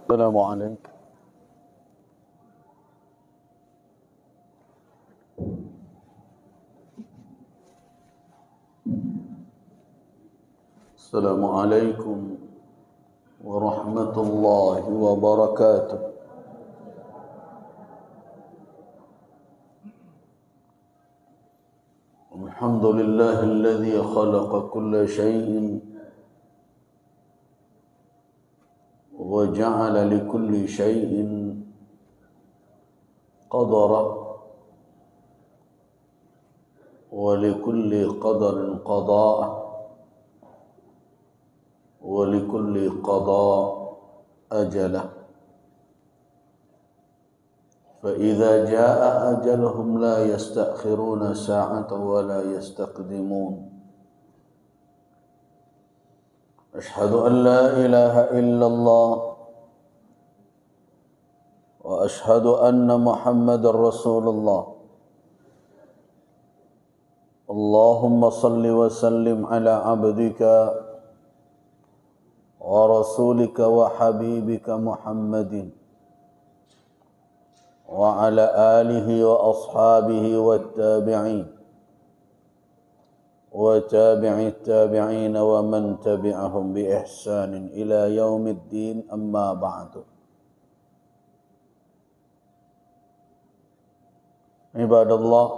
السلام عليكم. السلام عليكم ورحمة الله وبركاته. الحمد لله الذي خلق كل شيء وجعل لكل شيء قدرا ولكل قدر قضاء ولكل قضاء أجله فإذا جاء أجلهم لا يستأخرون ساعة ولا يستقدمون أشهد أن لا إله إلا الله وأشهد أن محمد رسول الله اللهم صل وسلم على عبدك ورسولك وحبيبك محمد وعلى آله وأصحابه والتابعين وتابع التابعين ومن تبعهم بإحسان إلى يوم الدين أما بعد عباد الله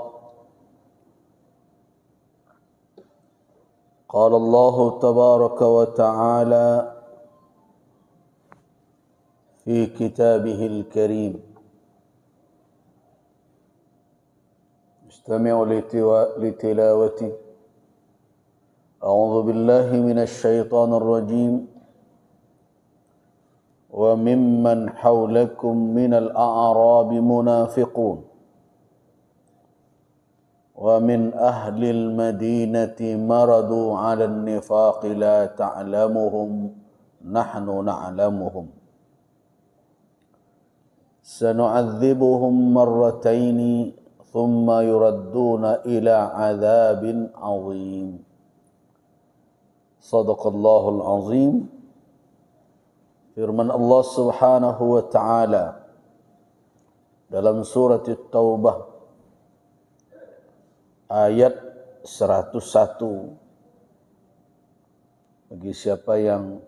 قال الله تبارك وتعالى في كتابه الكريم استمعوا لتلاوته أعوذ بالله من الشيطان الرجيم وممن حولكم من الأعراب منافقون ومن أهل المدينة مردوا على النفاق لا تعلمهم نحن نعلمهم سنعذبهم مرتين ثم يردون إلى عذاب عظيم صدق الله العظيم. Firman Allah Subhanahu wa taala dalam surat At-Taubah ayat 101. Bagi siapa yang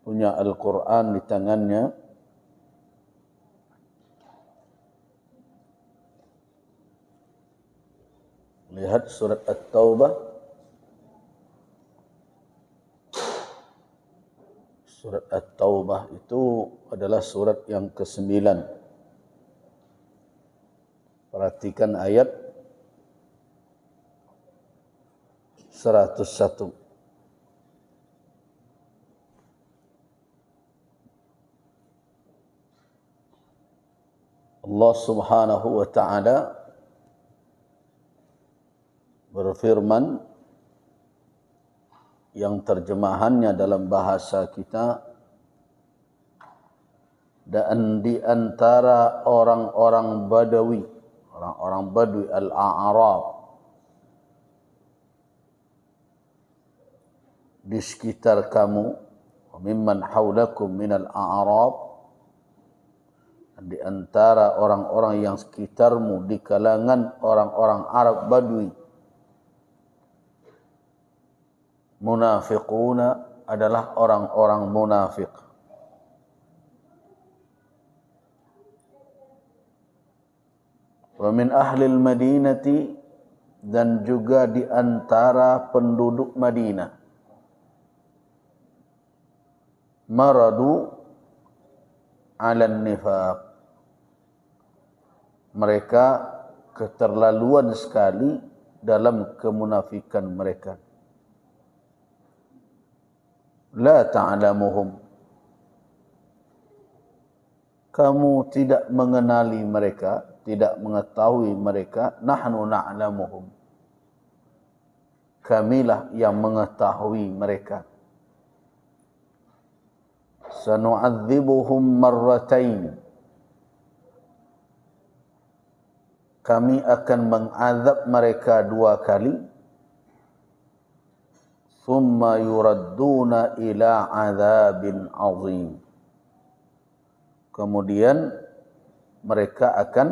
punya Al-Quran di tangannya, lihat surat At-Taubah. Surat At-Taubah itu adalah surat yang ke-9. Perhatikan ayat 101. Allah Subhanahu wa taala berfirman yang terjemahannya dalam bahasa kita, dan di antara orang-orang Badawi, orang-orang Badui al-A'rab di sekitar kamu, mimman haulakum minal a'rab, di antara orang-orang yang sekitarmu di kalangan orang-orang Arab Badui, munafiquna adalah orang-orang munafik. Wa min ahlil madinati, dan juga di antara penduduk Madinah, maradu 'alan nifaq, mereka keterlaluan sekali dalam kemunafikan mereka. La ta'lamuhum, kamu tidak mengenali mereka, tidak mengetahui mereka. Nahnu na'lamuhum, kamilah yang mengetahui mereka. Sanu'adzibuhum marratain, kami akan mengazab mereka 2 kali. thumma yuradduna ila adzabin azim. Kemudian mereka akan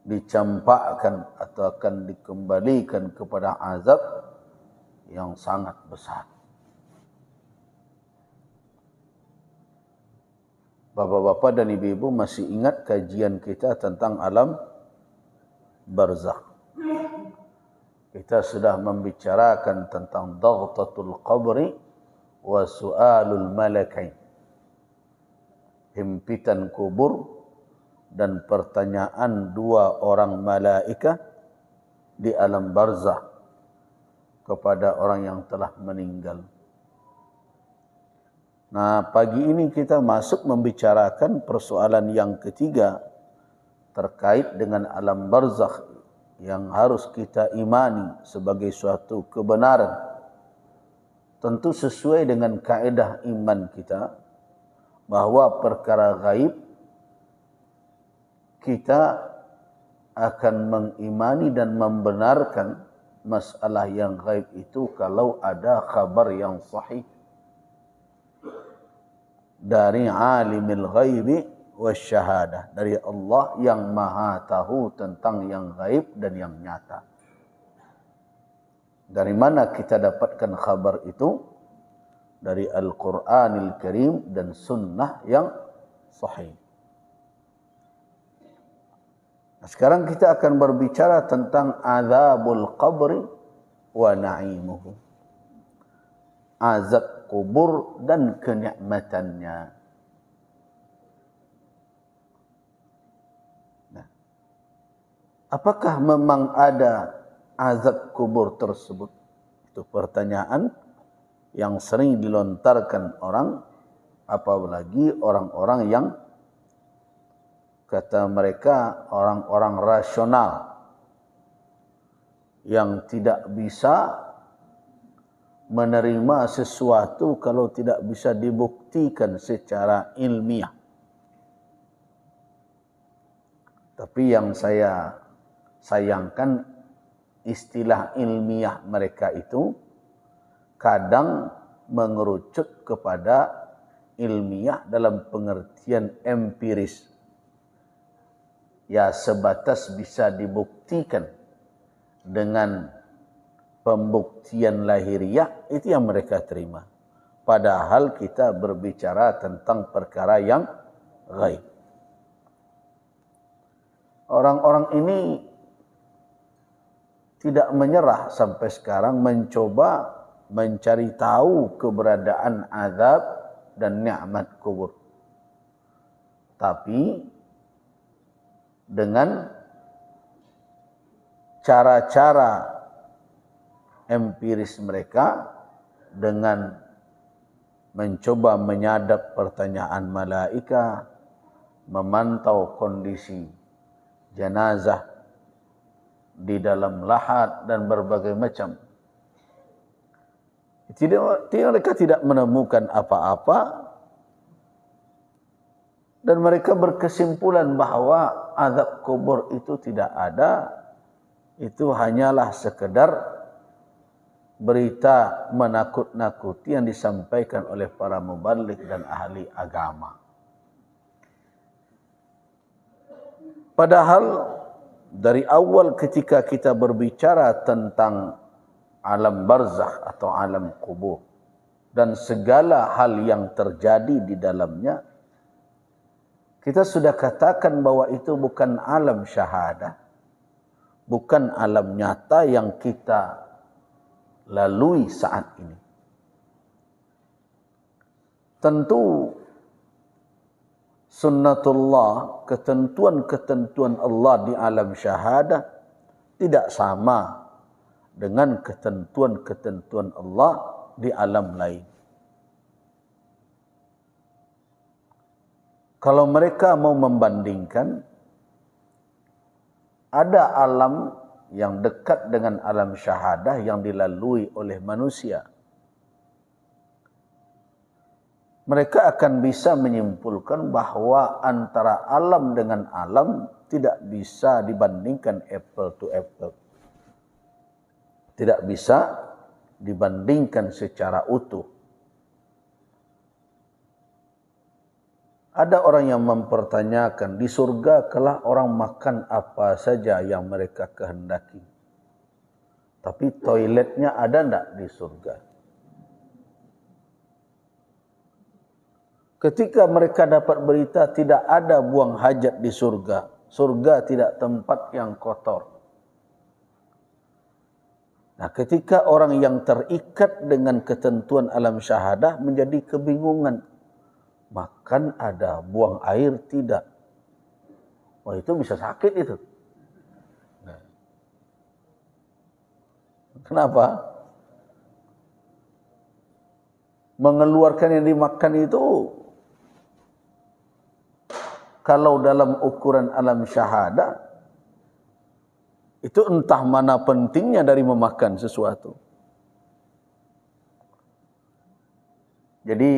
dicampakkan atau akan dikembalikan kepada azab yang sangat besar. Bapak-bapak dan ibu-ibu masih ingat kajian kita tentang alam barzakh. Kita sudah membicarakan tentang daghtatul qabri wa su'alul malakain. Himpitan kubur dan pertanyaan dua orang malaika di alam barzakh kepada orang yang telah meninggal. Nah, pagi ini kita masuk membicarakan persoalan yang ketiga terkait dengan alam barzakh yang harus kita imani sebagai suatu kebenaran. Tentu sesuai dengan kaedah iman kita bahwa perkara gaib kita akan mengimani dan membenarkan masalah yang gaib itu kalau ada khabar yang sahih dari alimil ghaibi wasyahadah, dari Allah yang maha tahu tentang yang gaib dan yang nyata. Dari mana kita dapatkan khabar itu? Dari Al-Quranil Karim dan sunnah yang sahih. Nah, sekarang kita akan berbicara tentang azabul qabri wa na'imuhu. Azab kubur dan kenikmatannya. Nah, apakah memang ada azab kubur tersebut? Itu pertanyaan yang sering dilontarkan orang, apalagi orang-orang yang kata mereka orang-orang rasional yang tidak bisa menerima sesuatu kalau tidak bisa dibuktikan secara ilmiah. Tapi yang saya sayangkan, istilah ilmiah mereka itu kadang mengerucut kepada ilmiah dalam pengertian empiris. Ya, sebatas bisa dibuktikan dengan pembuktian lahiriah, itu yang mereka terima. Padahal kita berbicara tentang perkara yang gaib. Orang-orang ini tidak menyerah sampai sekarang mencoba mencari tahu keberadaan azab dan nikmat kubur. Tapi dengan cara-cara empiris mereka, dengan mencoba menyadap pertanyaan malaika, memantau kondisi jenazah di dalam lahat dan berbagai macam. Mereka tidak menemukan apa-apa dan mereka berkesimpulan bahwa azab kubur itu tidak ada. Itu hanyalah sekedar berita menakut-nakuti yang disampaikan oleh para mubalik dan ahli agama. Padahal dari awal ketika kita berbicara tentang alam barzakh atau alam kubur dan segala hal yang terjadi di dalamnya, kita sudah katakan bahwa itu bukan alam syahadah, bukan alam nyata yang kita lalui saat ini. Tentu sunnatullah, ketentuan-ketentuan Allah di alam syahadah tidak sama dengan ketentuan-ketentuan Allah di alam lain. Kalau mereka mau membandingkan, ada alam yang dekat dengan alam syahadah yang dilalui oleh manusia. Mereka akan bisa menyimpulkan bahwa antara alam dengan alam tidak bisa dibandingkan apple to apple. tidak bisa dibandingkan secara utuh. Ada orang yang mempertanyakan, di surga kelak orang makan apa saja yang mereka kehendaki. Tapi toiletnya ada enggak di surga? Ketika mereka dapat berita tidak ada buang hajat di surga, surga tidak tempat yang kotor. Nah, ketika orang yang terikat dengan ketentuan alam syahadah menjadi kebingungan. Makan ada, buang air tidak. Wah, itu bisa sakit itu. Nah. Kenapa? Mengeluarkan yang dimakan itu, kalau dalam ukuran alam syahadah, itu entah mana pentingnya dari memakan sesuatu. Jadi,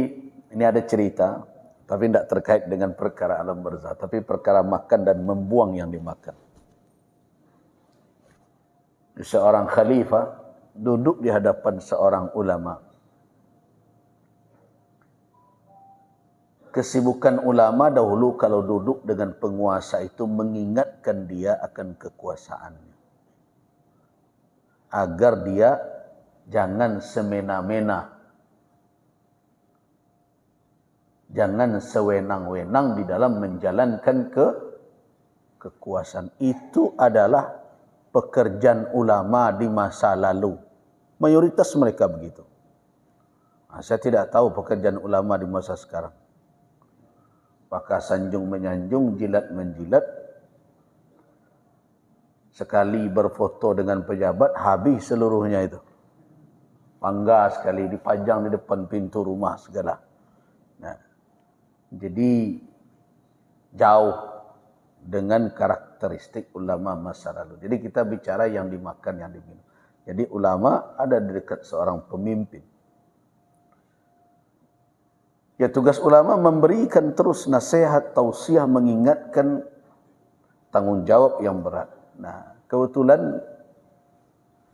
ini ada cerita, tapi tidak terkait dengan perkara alam barzakh, tapi perkara makan dan membuang yang dimakan. Seorang khalifah duduk di hadapan seorang ulama. Kesibukan ulama dahulu kalau duduk dengan penguasa itu mengingatkan dia akan kekuasaannya. Agar dia jangan semena-mena, jangan sewenang-wenang di dalam menjalankan kekuasaan. Itu adalah pekerjaan ulama di masa lalu. Mayoritas mereka begitu. Nah, saya tidak tahu pekerjaan ulama di masa sekarang. Apakah sanjung menyanjung, jilat menjilat. Sekali berfoto dengan pejabat, habis seluruhnya itu. Bangga sekali, dipajang di depan pintu rumah segala. Nah, jadi jauh dengan karakteristik ulama masa lalu. Jadi kita bicara yang dimakan, yang diminum. Jadi ulama ada di dekat seorang pemimpin. Ya, tugas ulama memberikan terus nasihat, tausiah, mengingatkan tanggung jawab yang berat. Nah, kebetulan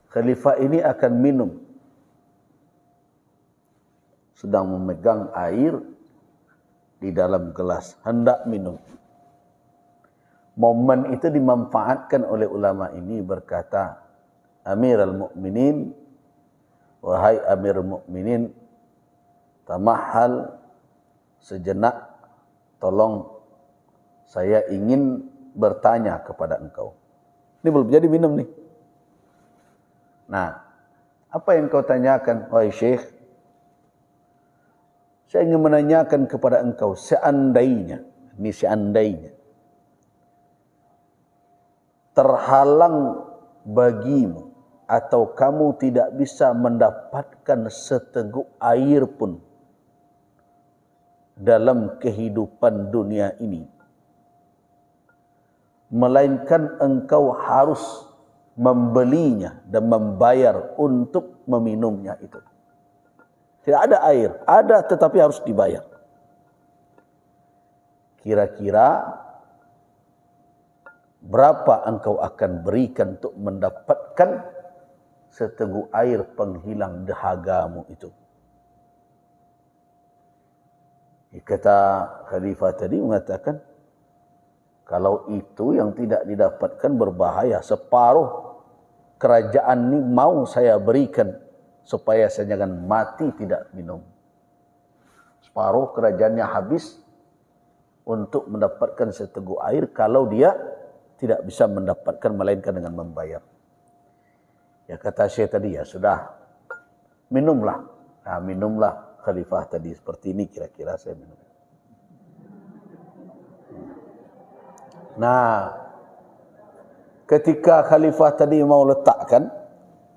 khalifah ini akan minum. Sedang memegang air di dalam gelas, hendak minum. Momen itu dimanfaatkan oleh ulama ini, berkata, Amirul Mukminin, wahai Amirul Mukminin, tamahal sejenak, tolong saya ingin bertanya kepada engkau. Ini belum jadi minum nih. Nah, apa yang kau tanyakan, wahai Syekh? Saya ingin menanyakan kepada engkau, seandainya, ini seandainya, terhalang bagimu atau kamu tidak bisa mendapatkan seteguk air pun dalam kehidupan dunia ini, melainkan engkau harus membelinya dan membayar untuk meminumnya itu. Tidak ada air, ada tetapi harus dibayar. Kira-kira berapa engkau akan berikan untuk mendapatkan seteguk air penghilang dahagamu itu? Kata khalifah tadi mengatakan, kalau itu yang tidak didapatkan berbahaya, separuh kerajaan ini mau saya berikan supaya saya jangan mati tidak minum. Separuh kerajaannya habis untuk mendapatkan seteguk air kalau dia tidak bisa mendapatkan melainkan dengan membayar. Ya, kata Syekh tadi, ya sudah, minumlah. Nah, minumlah khalifah tadi seperti ini, kira-kira saya minum. Nah, ketika khalifah tadi mau letakkan,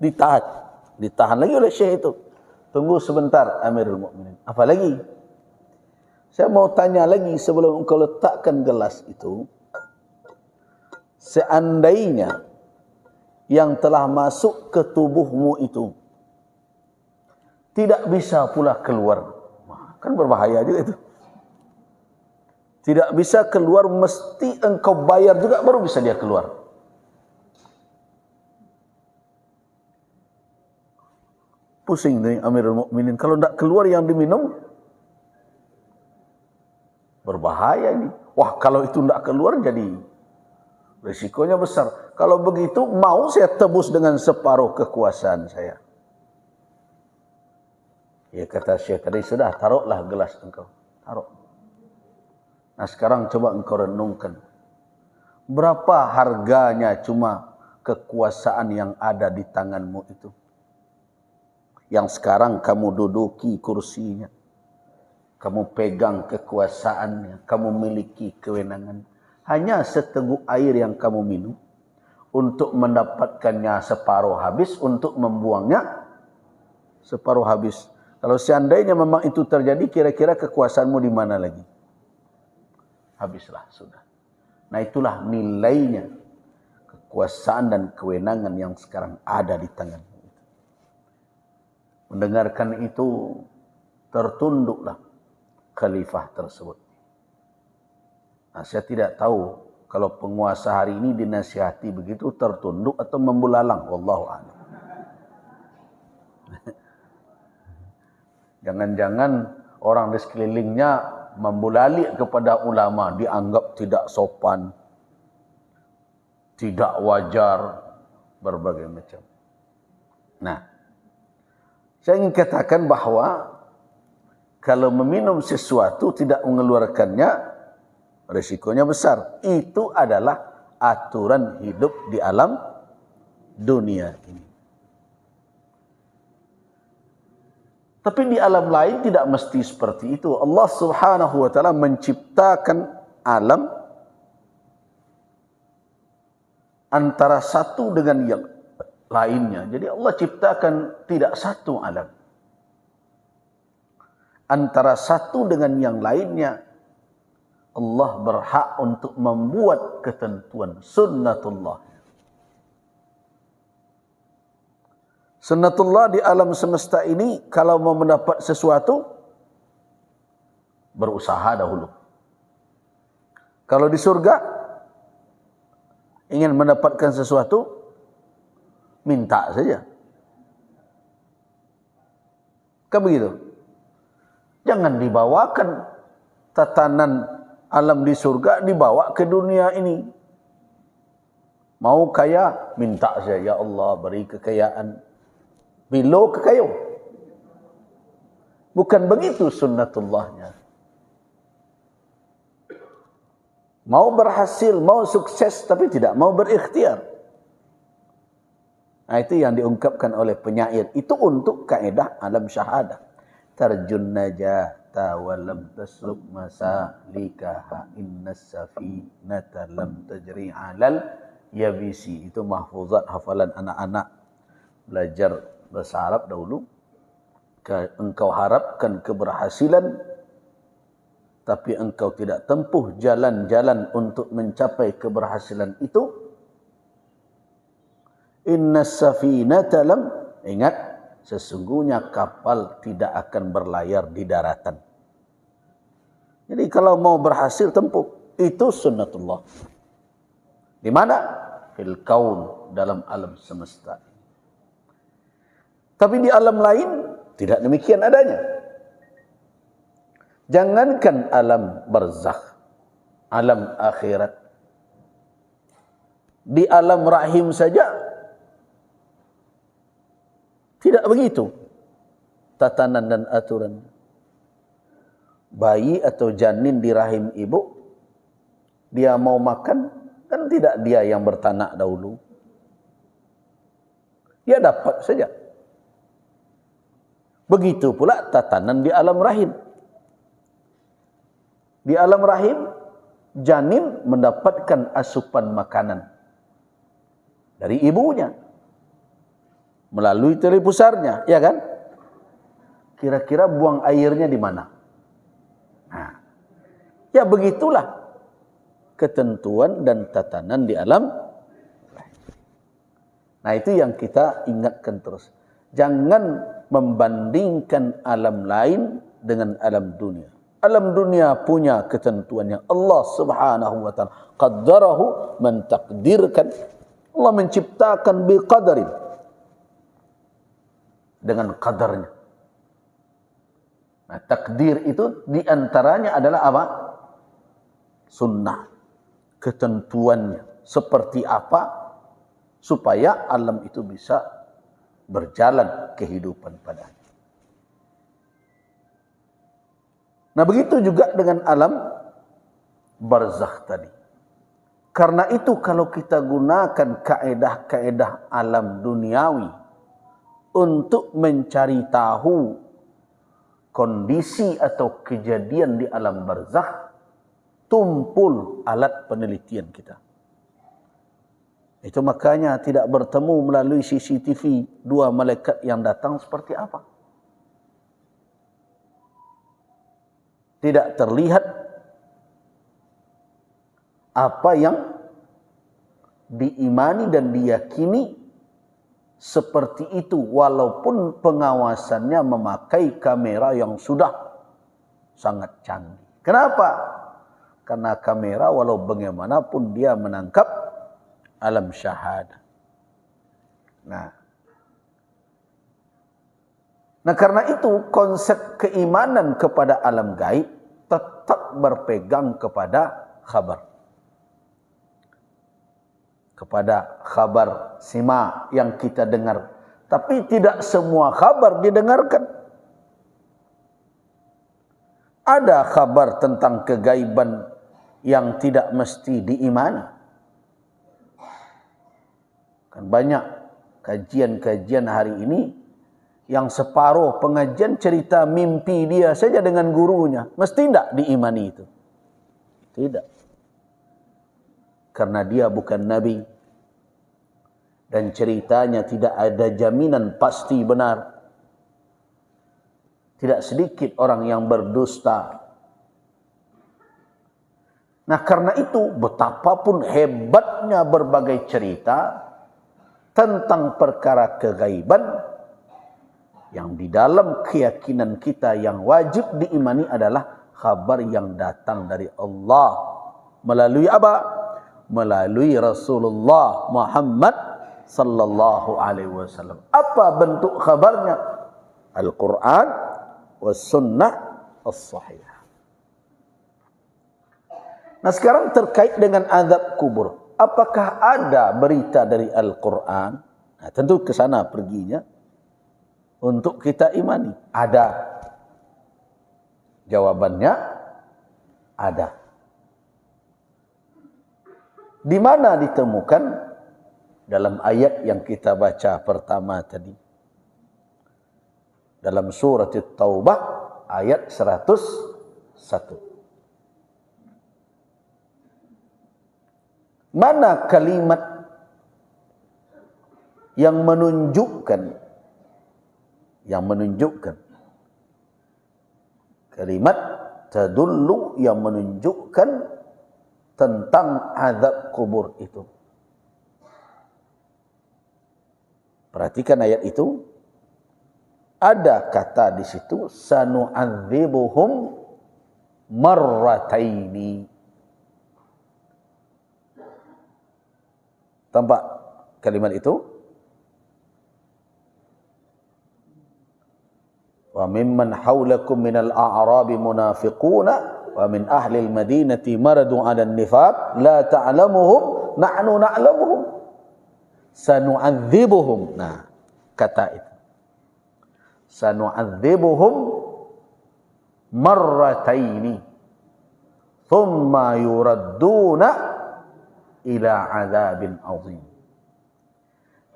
ditahan lagi oleh Syekh itu. Tunggu sebentar Amirul Mukminin. Apa lagi? Saya mau tanya lagi sebelum engkau letakkan gelas itu. Seandainya yang telah masuk ke tubuhmu itu tidak bisa pula keluar, kan berbahaya juga itu. Tidak bisa keluar, mesti engkau bayar juga baru bisa dia keluar. Pusing nih Amirul Mukminin. Kalau tidak keluar yang diminum, berbahaya ini. Wah, kalau itu tidak keluar jadi risikonya besar. Kalau begitu, mau saya tebus dengan separuh kekuasaan saya. Ya kata Syekh tadi, sudah taruhlah gelas engkau. Taruh. Nah sekarang coba engkau renungkan. Berapa harganya cuma kekuasaan yang ada di tanganmu itu? Yang sekarang kamu duduki kursinya. Kamu pegang kekuasaannya. Kamu miliki kewenangan. Hanya seteguk air yang kamu minum. Untuk mendapatkannya separuh habis. Untuk membuangnya separuh habis. Kalau seandainya memang itu terjadi, kira-kira kekuasaanmu di mana lagi? Habislah sudah. Nah itulah nilainya kekuasaan dan kewenangan yang sekarang ada di tanganmu. Mendengarkan itu tertunduklah khalifah tersebut. Nah, saya tidak tahu kalau penguasa hari ini dinasihati begitu tertunduk atau membulalang. Wallahu a'lam. Jangan-jangan orang di sekelilingnya membulali kepada ulama, dianggap tidak sopan, tidak wajar, berbagai macam. Nah, saya ingin katakan bahwa kalau meminum sesuatu tidak mengeluarkannya, risikonya besar. Itu adalah aturan hidup di alam dunia ini. Tapi di alam lain tidak mesti seperti itu. Allah Subhanahu wa taala menciptakan alam antara satu dengan yang lainnya. Jadi Allah ciptakan tidak satu alam. Antara satu dengan yang lainnya, Allah berhak untuk membuat ketentuan sunnatullah. Sunnatullah di alam semesta ini, kalau mau mendapat sesuatu, berusaha dahulu. Kalau di surga, ingin mendapatkan sesuatu, minta saja. Kan begitu? Jangan dibawakan tatanan alam di surga, dibawa ke dunia ini. Mau kaya, minta saja, ya Allah beri kekayaan. Bilo kekayo. Bukan begitu sunnatullahnya. Mau berhasil, mau sukses, tapi tidak mau berikhtiar. Nah, itu yang diungkapkan oleh penyair. Itu untuk kaedah alam syahadah. Tarjun najata wa lam tasluk masalikaha innas safinata lam tajri alal yabisi. Itu mahfuzat hafalan anak-anak belajar bahasa Arab dahulu. Engkau harapkan keberhasilan, tapi engkau tidak tempuh jalan-jalan untuk mencapai keberhasilan itu. Innas safinata lam, ingat, sesungguhnya kapal tidak akan berlayar di daratan. Jadi kalau mau berhasil tempuh, itu sunnatullah. Di mana? Fil kaun, dalam alam semesta. Tapi di alam lain tidak demikian adanya. Jangankan alam barzakh, alam akhirat. Di alam rahim saja tidak begitu tatanan dan aturan. Bayi atau janin di rahim ibu, dia mau makan, kan tidak dia yang bertanak dahulu. Dia dapat saja. Begitu pula tatanan di alam rahim. Di alam rahim, janin mendapatkan asupan makanan dari ibunya melalui tali pusarnya, ya kan? Kira-kira buang airnya di mana? Nah, ya begitulah ketentuan dan tatanan di alam rahim. Nah, itu yang kita ingatkan terus. Jangan membandingkan alam lain dengan alam dunia. Alam dunia punya ketentuannya. Allah Subhanahu wa taala qaddarahu, mentakdirkan. Allah menciptakan biqadarin. dengan qadarnya. Nah, takdir itu diantaranya adalah apa? Sunnah. Ketentuannya. Seperti apa supaya alam itu bisa berjalan kehidupan padanya. Nah, begitu juga dengan alam barzakh tadi. Karena itu kalau kita gunakan kaedah-kaedah alam duniawi untuk mencari tahu kondisi atau kejadian di alam barzakh, tumpul alat penelitian kita. Itu makanya tidak bertemu melalui CCTV dua malaikat yang datang seperti apa. Tidak terlihat apa yang diimani dan diyakini seperti itu, walaupun pengawasannya memakai kamera yang sudah sangat canggih. Kenapa? Karena kamera walau bagaimanapun dia menangkap alam syahadah. Nah, karena itu konsep keimanan kepada alam gaib tetap berpegang kepada khabar. Kepada khabar sima yang kita dengar. Tapi tidak semua khabar didengarkan. Ada khabar tentang kegaiban yang tidak mesti diimani. Kan banyak kajian-kajian hari ini yang separuh pengajian cerita mimpi dia saja dengan gurunya. Mesti tidak diimani itu? Tidak. Karena dia bukan nabi dan ceritanya tidak ada jaminan pasti benar. Tidak sedikit orang yang berdusta. Nah, karena itu betapapun hebatnya berbagai cerita tentang perkara kegaiban, yang di dalam keyakinan kita yang wajib diimani adalah kabar yang datang dari Allah melalui apa? Melalui Rasulullah Muhammad sallallahu alaihi wasallam. Apa bentuk khabarnya? Al-Quran was sunnah as-sahihah. Nah, sekarang terkait dengan azab kubur. Apakah ada berita dari Al-Quran? Nah, tentu ke sana perginya untuk kita imani. Ada. Jawabannya ada. Di mana ditemukan? Dalam ayat yang kita baca pertama tadi. Dalam surat At-Taubah ayat 101. Mana kalimat yang menunjukkan kalimat tadullu yang menunjukkan tentang azab kubur itu? Perhatikan ayat itu. Ada kata di situ sanu'adzibuhum marrataini. Tampak kalimat itu? Wa mimman haulakum minal a'rabi munafiquna wa min ahli al-madinati maradu 'ala an-nifaq la ta'lamuhum nahnu na'lamuhum sanu'adzibuhum. Nah, kata itu sanu'adzibuhum marrataini thumma yuradduna ila 'adzabin 'adzim.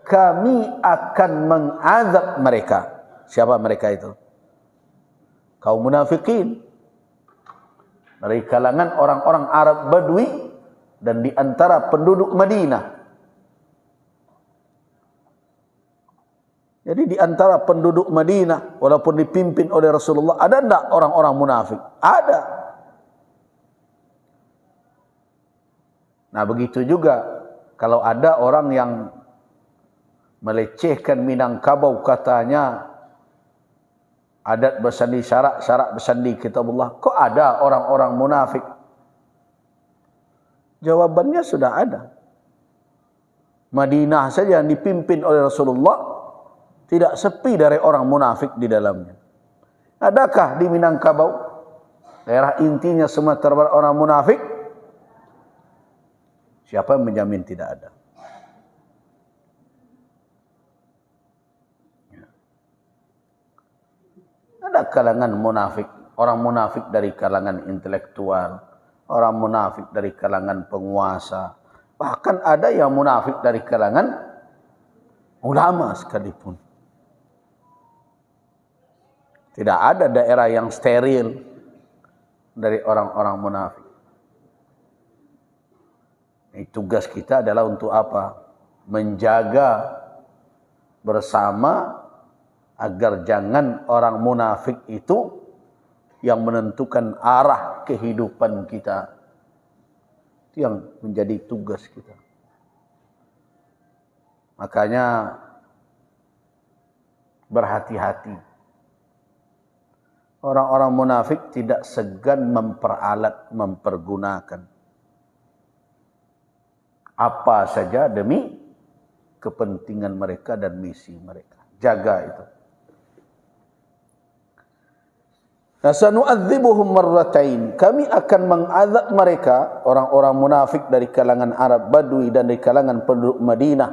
Kami akan mengazab mereka. Siapa mereka itu? Kaum munafikin. Dari kalangan orang-orang Arab Badui dan di antara penduduk Madinah. Jadi di antara penduduk Madinah, walaupun dipimpin oleh Rasulullah, ada enggak orang-orang munafik? Ada. Nah, begitu juga kalau ada orang yang melecehkan Minangkabau, katanya adat bersandi syarak, syarak bersandi kitabullah. Kok ada orang-orang munafik? Jawabannya sudah ada. Madinah saja yang dipimpin oleh Rasulullah Tidak sepi dari orang munafik di dalamnya. Adakah di Minangkabau, daerah intinya semua terdapat orang munafik? Siapa yang menjamin tidak ada? Ada kalangan munafik, orang munafik dari kalangan intelektual, orang munafik dari kalangan penguasa, bahkan ada yang munafik dari kalangan ulama sekalipun. Tidak ada daerah yang steril dari orang-orang munafik. Tugas kita adalah untuk apa? Menjaga bersama agar jangan orang munafik itu yang menentukan arah kehidupan kita. Itu yang menjadi tugas kita. Makanya berhati-hati. Orang-orang munafik tidak segan memperalat, mempergunakan apa saja demi kepentingan mereka dan misi mereka. Jaga itu. Sanu'adzibuhum marratain. Kami akan mengazab mereka, orang-orang munafik dari kalangan Arab Badui dan dari kalangan penduduk Madinah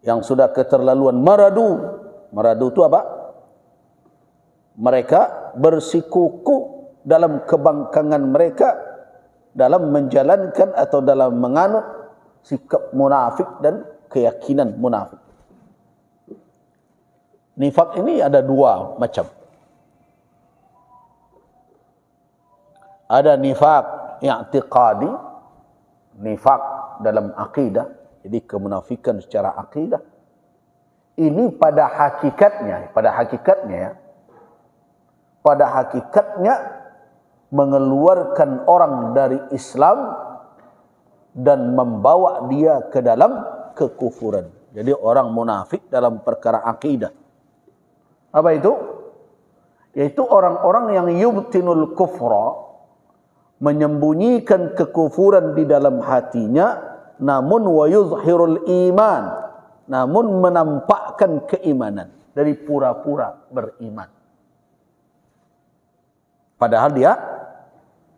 yang sudah keterlaluan maradu. Maradu itu apa? Mereka bersikuku dalam kebangkangan mereka dalam menjalankan atau dalam menganut sikap munafik dan keyakinan munafik. Nifak ini ada dua macam. Ada nifak i'tiqadi, nifak dalam akidah, jadi kemunafikan secara akidah. Ini pada hakikatnya mengeluarkan orang dari Islam dan membawa dia ke dalam kekufuran. Jadi orang munafik dalam perkara akidah. Apa itu? Yaitu orang-orang yang yubtinul kufra, menyembunyikan kekufuran di dalam hatinya, namun wa yuzhirul iman, namun menampakkan keimanan, dari pura-pura beriman. Padahal dia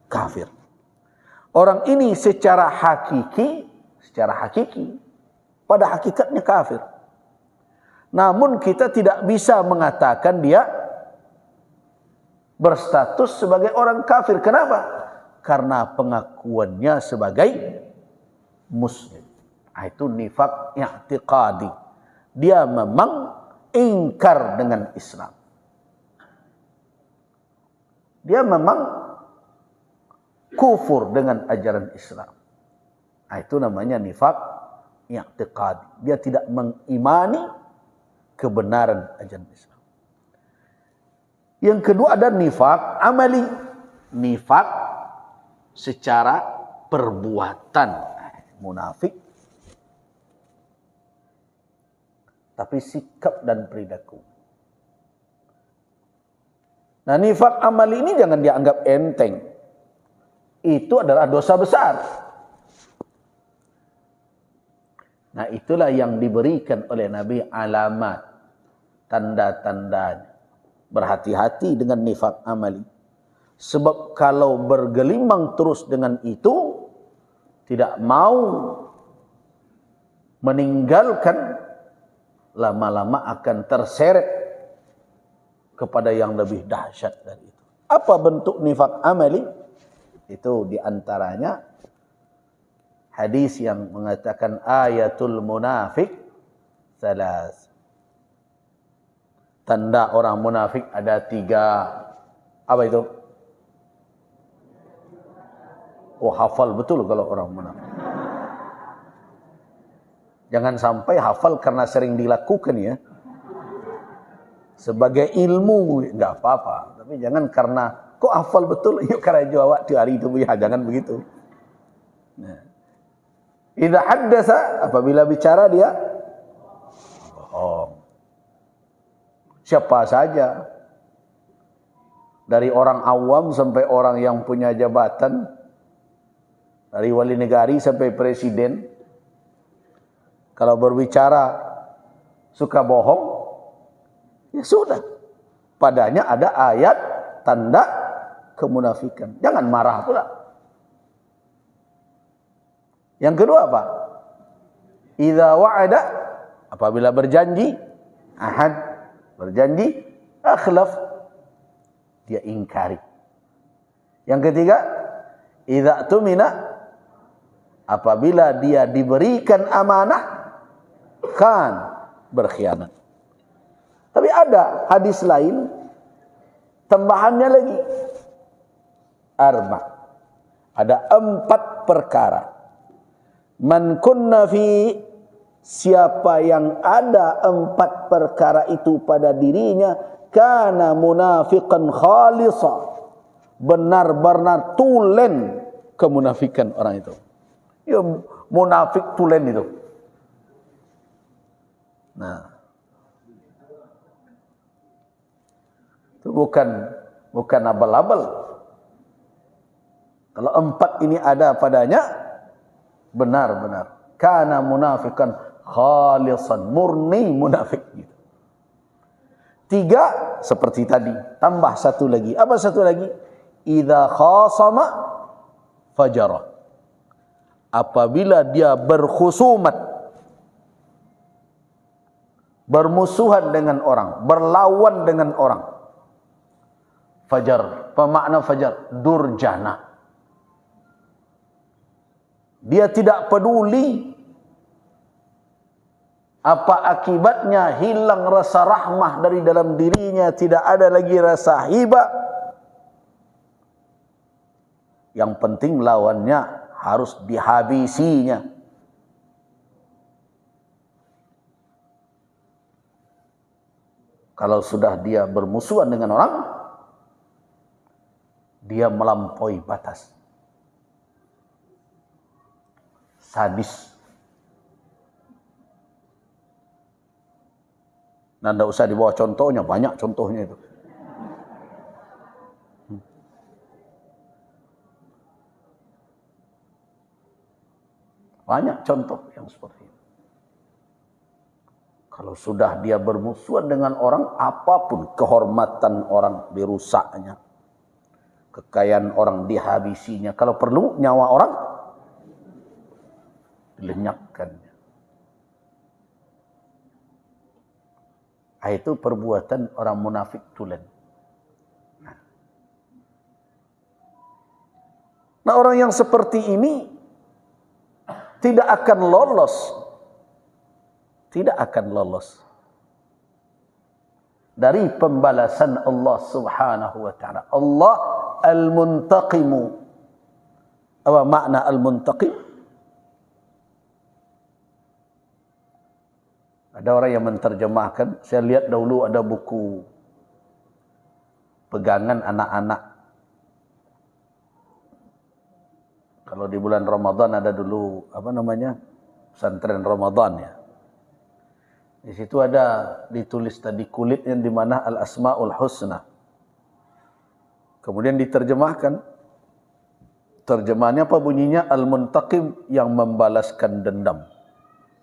kafir. Orang ini secara hakiki, pada hakikatnya kafir. Namun kita tidak bisa mengatakan dia berstatus sebagai orang kafir. Kenapa? Karena pengakuannya sebagai muslim. Itu nifak i'tiqadi. Dia memang ingkar dengan Islam. Dia memang kufur dengan ajaran Islam. Itu namanya nifak i'tiqadi. Dia tidak mengimani kebenaran ajaran Islam. Yang kedua ada nifak amali. Nifak secara perbuatan. Munafik. Tapi sikap dan perilaku. Nah, nifak amali ini jangan dianggap enteng. Itu adalah dosa besar. Nah, itulah yang diberikan oleh Nabi alamat, tanda-tandanya. Berhati-hati dengan nifak amali. Sebab kalau bergelimang terus dengan itu, tidak mau meninggalkan, lama-lama akan terseret kepada yang lebih dahsyat dari itu. Apa bentuk nifak amali? Itu diantaranya hadis yang mengatakan ayatul munafik salas. Tanda orang munafik ada 3. Apa itu? Oh, hafal betul kalau orang munafik. Jangan sampai hafal karena sering dilakukan ya. Sebagai ilmu enggak apa-apa, tapi jangan karena kok hafal betul, yuk karena jawab di hari itu ya, jangan begitu. Nah. Idza haddatsa, apabila bicara dia bohong. Siapa saja, dari orang awam sampai orang yang punya jabatan, dari wali negara sampai presiden, kalau berbicara suka bohong, Ya sudah. Padanya ada ayat tanda kemunafikan. Jangan marah pula. Yang kedua apa? Idza wa'ada, apabila berjanji, ahad, berjanji, akhlaf, dia ingkari. Yang ketiga, idza tumina, apabila dia diberikan amanah, khan, berkhianat. Tapi ada hadis lain, tambahannya lagi. Ada 4 perkara. Man kunna fi, siapa yang ada 4 perkara itu pada dirinya, kana munafiqan khalisa, benar-benar tulen kemunafikan orang itu. Ya, munafik tulen itu. Nah, itu bukan abal-abal. Kalau 4 ini ada padanya, benar-benar kana munafikan khalisan, murni munafik gitu. 3 seperti tadi, tambah 1 lagi. Apa 1 lagi? Idza khasama fajara, apabila dia berkhusumat, bermusuhan dengan orang, berlawan dengan orang. Fajar, apa makna fajar? Durjana. Dia tidak peduli apa akibatnya, hilang rasa rahmah dari dalam dirinya, tidak ada lagi rasa hibah. Yang penting lawannya harus dihabisinya. Kalau sudah dia bermusuhan dengan orang, dia melampaui batas. Sadis. Nah, tidak usah dibawa contohnya, banyak contohnya itu. Banyak contoh yang seperti itu. Kalau sudah dia bermusuhan dengan orang, apapun kehormatan orang dirusaknya, kekayaan orang dihabisinya, kalau perlu nyawa orang dilenyapkannya. Itu perbuatan orang munafik tulen. Nah, orang yang seperti ini tidak akan lolos. Tidak akan lolos dari pembalasan Allah Subhanahu wa taala. Allah Al-Muntaqimu. Apa makna Al-Muntaqim? Ada orang yang menterjemahkan, saya lihat dahulu ada buku pegangan anak-anak. Kalau di bulan Ramadan ada dulu apa namanya? Pesantren Ramadan ya. Di situ ada ditulis tadi kulit yang di mana Al-Asmaul Husna. Kemudian diterjemahkan. Terjemahannya apa bunyinya? Al-Muntaqim, yang membalaskan dendam.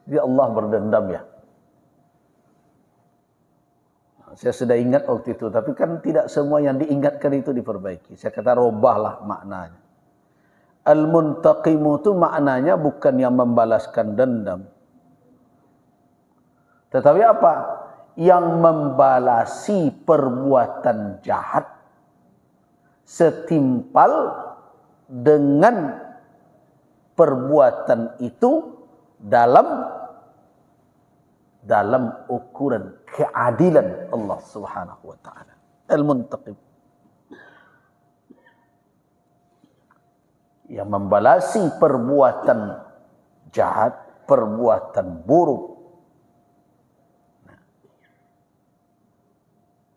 Jadi Allah berdendam ya. Saya sudah ingat waktu itu, tapi kan tidak semua yang diingatkan itu diperbaiki. Saya kata robahlah maknanya. Al-Muntaqimu itu maknanya bukan yang membalaskan dendam. Tetapi apa? Yang membalasi perbuatan jahat setimpal dengan perbuatan itu dalam ukuran keadilan Allah Subhanahu wa taala. Al-Muntaqim, yang membalasi perbuatan jahat, perbuatan buruk.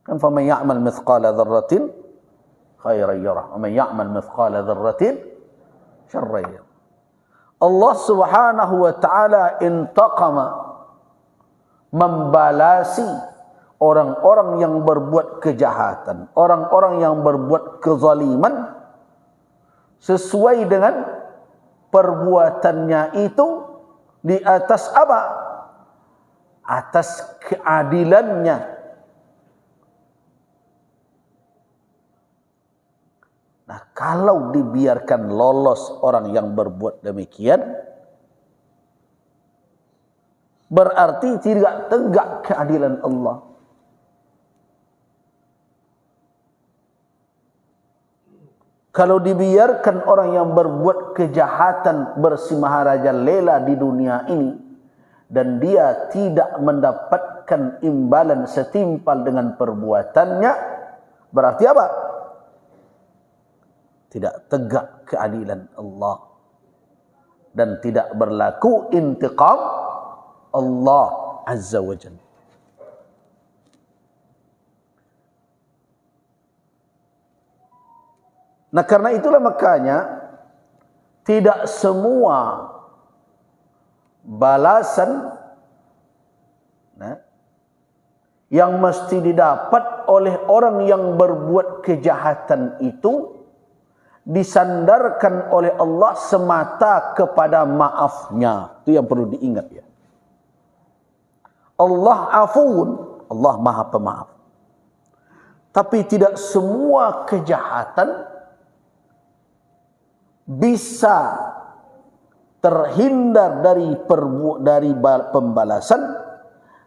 Kan faman ya'mal mithqala dzarratin khairan yarah, wa man ya'mal mithqala dzarratin syarran yarah. Allah Subhanahu wa taala intaqama, membalasi orang-orang yang berbuat kejahatan, orang-orang yang berbuat kezaliman sesuai dengan perbuatannya itu di atas apa? Atas keadilannya. Nah, kalau dibiarkan lolos orang yang berbuat demikian, berarti tidak tegak keadilan Allah. Kalau dibiarkan orang yang berbuat kejahatan bersimaharaja lela di dunia ini, dan dia tidak mendapatkan imbalan setimpal dengan perbuatannya, berarti apa? Tidak tegak keadilan Allah. Dan tidak berlaku intiqam Allah Azza wa Jalla. Nah, karena itulah makanya tidak semua balasan yang mesti didapat oleh orang yang berbuat kejahatan itu disandarkan oleh Allah semata kepada maafnya. Itu yang perlu diingat ya. Allah afuun, Allah Maha Pemaaf. Tapi tidak semua kejahatan bisa terhindar dari pembalasan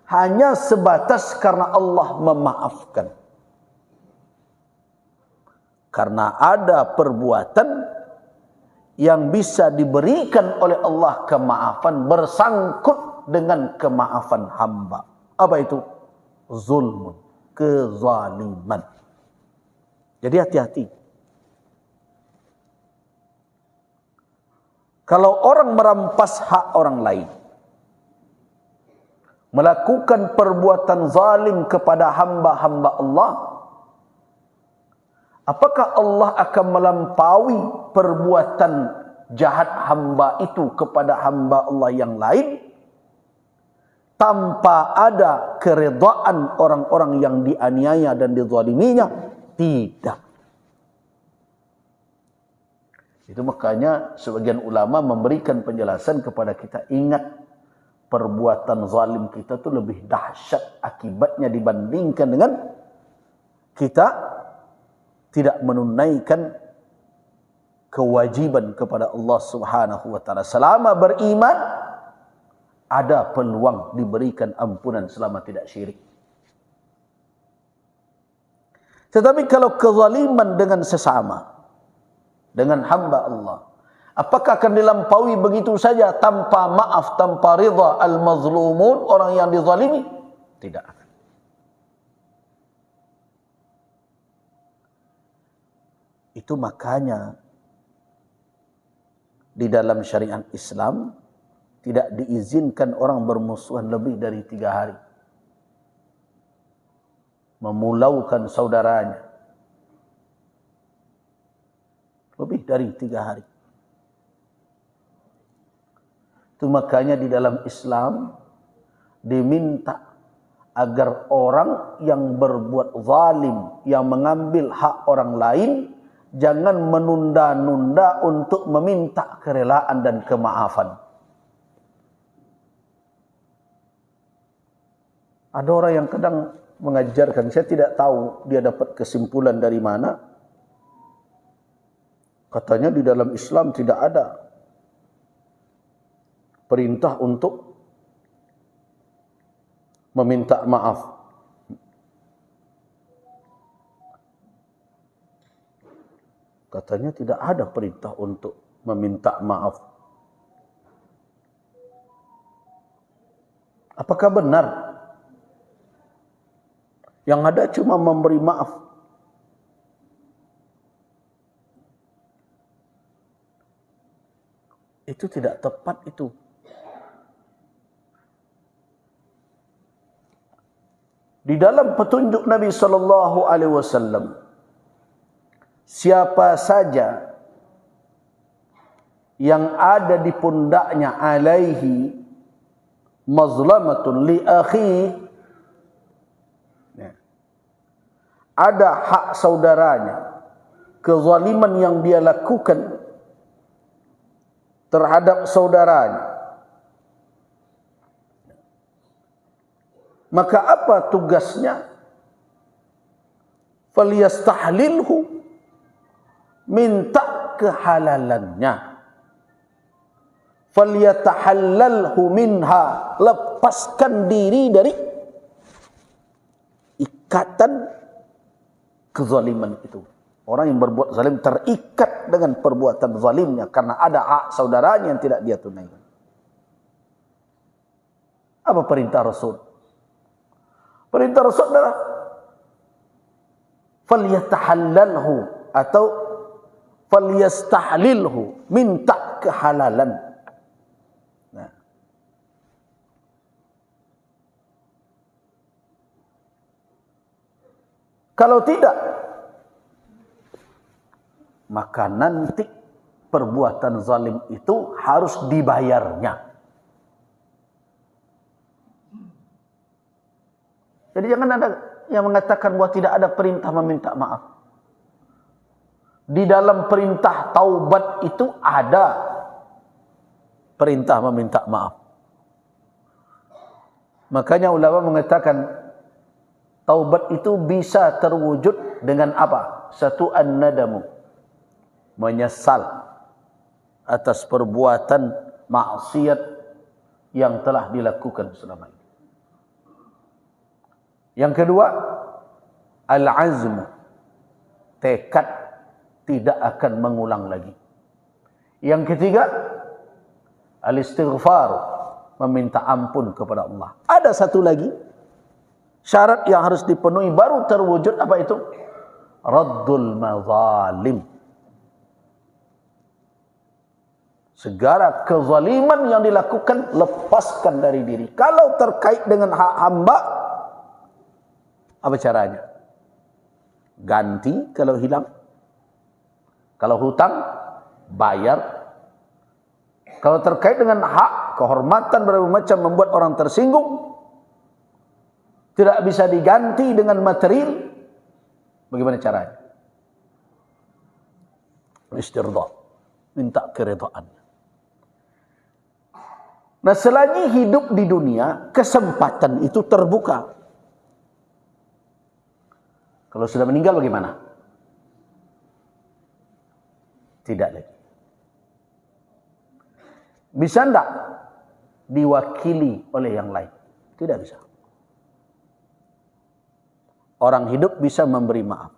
hanya sebatas karena Allah memaafkan. Karena ada perbuatan yang bisa diberikan oleh Allah kemaafan bersangkut dengan kemaafan hamba. Apa itu? Zulmun, kezaliman. Jadi hati-hati. Kalau orang merampas hak orang lain, melakukan perbuatan zalim kepada hamba-hamba Allah, apakah Allah akan melampaui perbuatan jahat hamba itu kepada hamba Allah yang lain tanpa ada keredaan orang-orang yang dianiaya dan dizaliminya? Tidak. Itu makanya sebagian ulama memberikan penjelasan kepada kita, ingat perbuatan zalim kita itu lebih dahsyat akibatnya dibandingkan dengan kita tidak menunaikan kewajiban kepada Allah Subhanahu wa taala. Selama beriman ada peluang diberikan ampunan selama tidak syirik. Tetapi kalau kezaliman dengan sesama, dengan hamba Allah, apakah akan dilampaui begitu saja tanpa maaf, tanpa ridha al-mazlumun, orang yang dizalimi? Tidak akan. Itu makanya di dalam syariat Islam tidak diizinkan orang bermusuhan lebih dari 3 hari. Memulaukan saudaranya lebih dari 3 hari. Itu makanya di dalam Islam diminta agar orang yang berbuat zalim, yang mengambil hak orang lain, jangan menunda-nunda untuk meminta kerelaan dan kemaafan. Ada orang yang kadang mengajarkan, saya tidak tahu dia dapat kesimpulan dari mana. Katanya di dalam Islam tidak ada perintah untuk meminta maaf. Katanya tidak ada perintah untuk meminta maaf. Apakah benar? Yang ada cuma memberi maaf. Itu tidak tepat itu. Di dalam petunjuk Nabi sallallahu alaihi wasallam, siapa saja yang ada di pundaknya alaihi mazlamatun li akhi, ada hak saudaranya, kezaliman yang dia lakukan terhadap saudaranya, maka apa tugasnya? Falyastahlilhu, minta kehalalannya. Falyatahallalhu minha, lepaskan diri dari ikatan kezaliman itu. Orang yang berbuat zalim terikat dengan perbuatan zalimnya karena ada hak saudaranya yang tidak dia tunaikan. Apa perintah Rasul? Perintah Rasul adalah falyatahallalhu atau falyastahlilhu, minta kehalalan. Nah. Kalau tidak, maka nanti perbuatan zalim itu harus dibayarnya. Jadi jangan ada yang mengatakan bahwa tidak ada perintah meminta maaf. Di dalam perintah taubat itu ada perintah meminta maaf. Makanya ulama mengatakan taubat itu bisa terwujud dengan apa? Satu, an-nadamu, menyesal atas perbuatan maksiat yang telah dilakukan selama ini. Yang kedua, al-azmu, tekad tidak akan mengulang lagi. Yang ketiga, al-istighfar, meminta ampun kepada Allah. Ada satu lagi syarat yang harus dipenuhi baru terwujud, apa itu? Raddul mazalim. Segala kezaliman yang dilakukan, lepaskan dari diri. Kalau terkait dengan hak hamba, apa caranya? Ganti kalau hilang. Kalau hutang, bayar. Kalau terkait dengan hak, kehormatan berbagai macam membuat orang tersinggung, tidak bisa diganti dengan material, bagaimana caranya? Istirda, minta keridhaan. Nah, selagi hidup di dunia, kesempatan itu terbuka. Kalau sudah meninggal bagaimana? Tidak lagi. Bisa enggak diwakili oleh yang lain? Tidak bisa. Orang hidup bisa memberi maaf.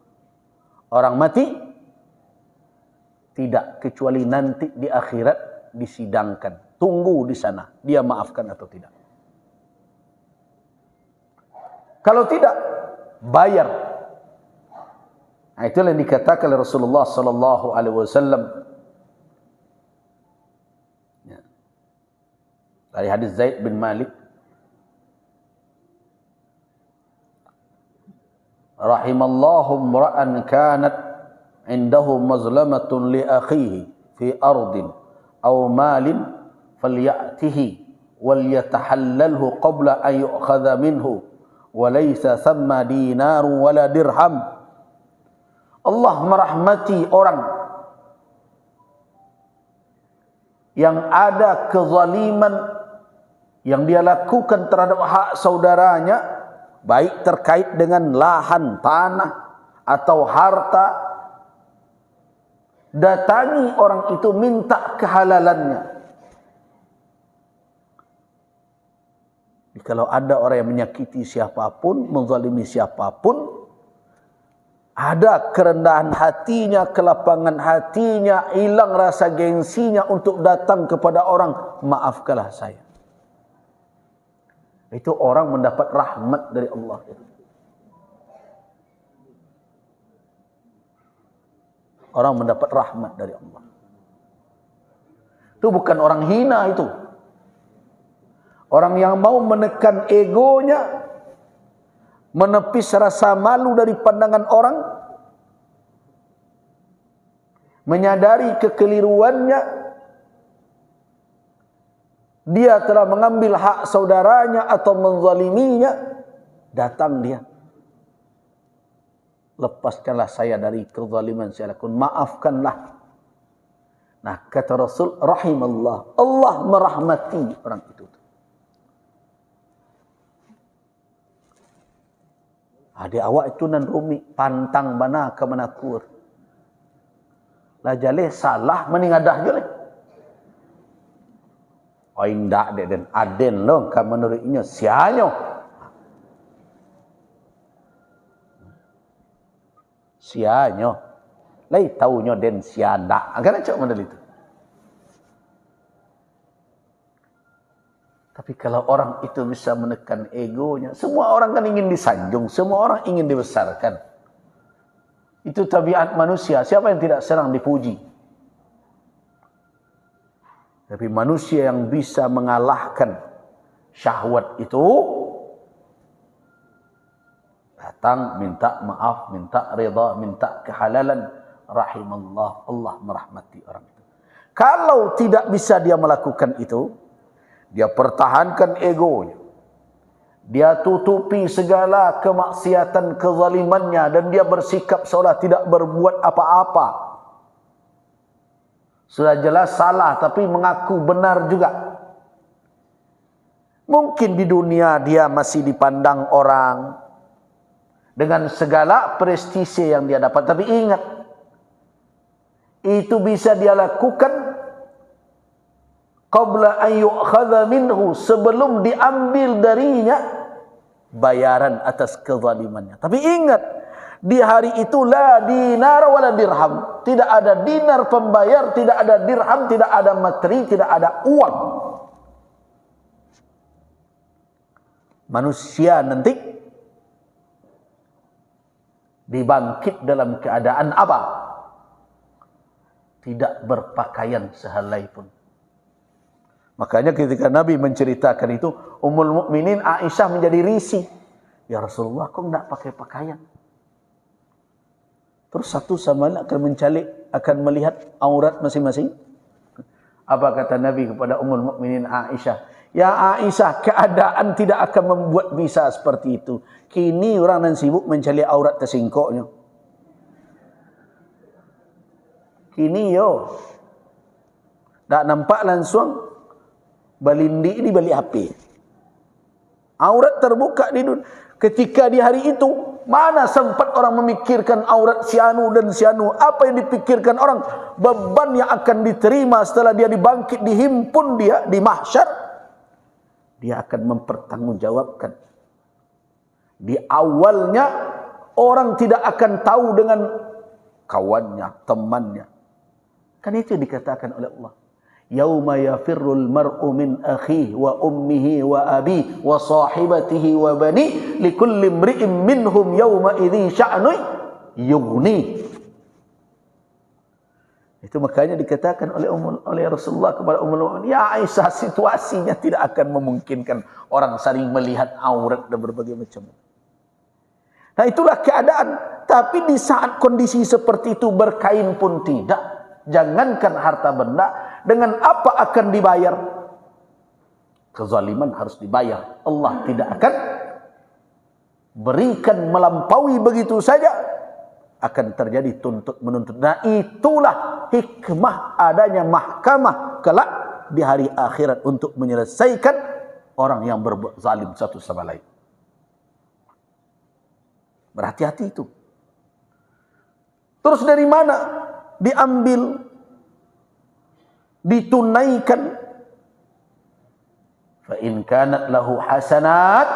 Orang mati tidak, kecuali nanti di akhirat disidangkan. Tunggu di sana, dia maafkan atau tidak. Kalau tidak, bayar. Nah, itulah yang dikatakan oleh Rasulullah sallallahu alaihi wasallam. Ya. Dari hadis Zaid bin Malik, rahimallahu imra'an kanat indahu mazlamatun li akhihi fi ardin aw malin falyatihi wal yatahallalhu qabla an yu'khadha minhu wa laysa thamma dinarun wala dirham. Allah merahmati orang yang ada kezaliman yang dia lakukan terhadap hak saudaranya, baik terkait dengan lahan, tanah, atau harta. Datangi orang itu, minta kehalalannya. Kalau ada orang yang menyakiti siapapun, menzalimi siapapun, ada kerendahan hatinya, kelapangan hatinya, hilang rasa gengsinya untuk datang kepada orang, maafkanlah saya. Itu orang mendapat rahmat dari Allah. Orang mendapat rahmat dari Allah. Itu bukan orang hina itu. Orang yang mau menekan egonya, menepis rasa malu dari pandangan orang, menyadari kekeliruannya, dia telah mengambil hak saudaranya atau menzaliminya, datang dia, lepaskanlah saya dari kezaliman saya lakukan, maafkanlah. Nah, kata Rasul, rahimallah, Allah merahmati orang itu. Di awak itu nan rumi, pantang bana ke manakur. Lah jale salah meningadah jale. Oh indak dek dan aden lo kan menurutnya sianyo. Sianyo. Lai taunya den sianda. Kan cak model itu. Tapi kalau orang itu bisa menekan egonya, semua orang kan ingin disanjung, semua orang ingin dibesarkan. Itu tabiat manusia. Siapa yang tidak senang dipuji? Tapi manusia yang bisa mengalahkan syahwat itu datang minta maaf, minta rida, minta kehalalan. Rahimallah, Allah merahmati orang itu. Kalau tidak bisa dia melakukan itu, dia pertahankan egonya. Dia tutupi segala kemaksiatan, kezalimannya, dan dia bersikap seolah tidak berbuat apa-apa. Sudah jelas salah, tapi mengaku benar juga. Mungkin di dunia dia masih dipandang orang dengan segala prestise yang dia dapat. Tapi ingat, itu bisa dia lakukan qabla an yu'khadha minhu, sebelum diambil darinya bayaran atas kezalimannya. Tapi ingat, di hari itu la dinar wala dirham, tidak ada dinar pembayar, tidak ada dirham, tidak ada materi, tidak ada uang. Manusia nanti dibangkit dalam keadaan apa? Tidak berpakaian sehelai pun. Makanya ketika Nabi menceritakan itu, Ummul Mukminin Aisyah menjadi risih. Ya Rasulullah, kok enggak pakai pakaian? Terus satu sama lain akan mencalik, akan melihat aurat masing-masing. Apa kata Nabi kepada Ummul Mukminin Aisyah? Ya Aisyah, keadaan tidak akan membuat bisa seperti itu. Kini orang nan sibuk mencalik aurat tersingkoknya. Kini yo, tak nampak langsung balindi ini balik HP. Aurat terbuka di dunia. Ketika di hari itu, mana sempat orang memikirkan aurat sianu dan sianu? Apa yang dipikirkan orang? Beban yang akan diterima setelah dia dibangkit, dihimpun dia di mahsyar. Dia akan mempertanggungjawabkan. Di awalnya, orang tidak akan tahu dengan kawannya, temannya. Kan itu dikatakan oleh Allah. Yauma yafirrul mar'u min akhihi wa ummihi wa abihi wa sahibatihi wa bani likulli imri'in minhum yauma idzi sya'nu yughni. Itu makanya dikatakan oleh Rasulullah kepada Ummul Mukminin, ya Aisyah, situasinya tidak akan memungkinkan orang saling melihat aurat dan berbagai macam. Nah itulah keadaan. Tapi di saat kondisi seperti itu berkain pun tidak. Jangankan harta benda, dengan apa akan dibayar? Kezaliman harus dibayar. Allah tidak akan berikan melampaui begitu saja. Akan terjadi tuntut menuntut. Nah itulah hikmah adanya mahkamah kelak di hari akhirat untuk menyelesaikan orang yang berbuat zalim satu sama lain. Berhati-hati itu. Terus dari mana diambil, ditunaikan? Fa in kanat lahu hasanat,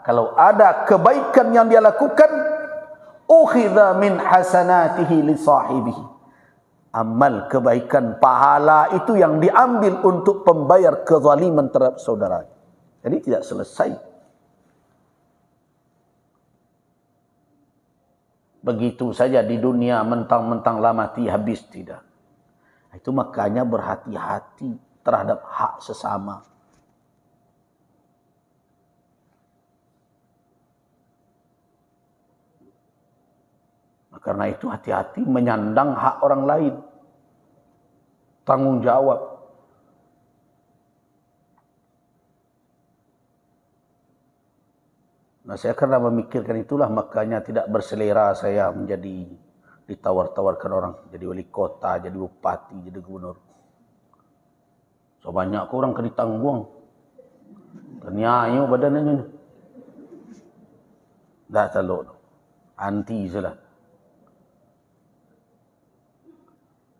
kalau ada kebaikan yang dia lakukan, ukhidha min hasanatihi li sahibihi, amal kebaikan pahala itu yang diambil untuk pembayar kezaliman terhadap saudara. Jadi tidak selesai begitu saja di dunia mentang-mentang lah mati habis, tidak. Itu makanya berhati-hati terhadap hak sesama. Karena itu hati-hati menyandang hak orang lain. Tanggung jawab. Nah saya karena memikirkan itulah makanya tidak berselera saya menjadi ditawar-tawarkan orang jadi wali kota, jadi bupati, jadi gubernur. So banyak orang ke ditanggung. Ternyayo badannya. Dah teluk. Anti salah.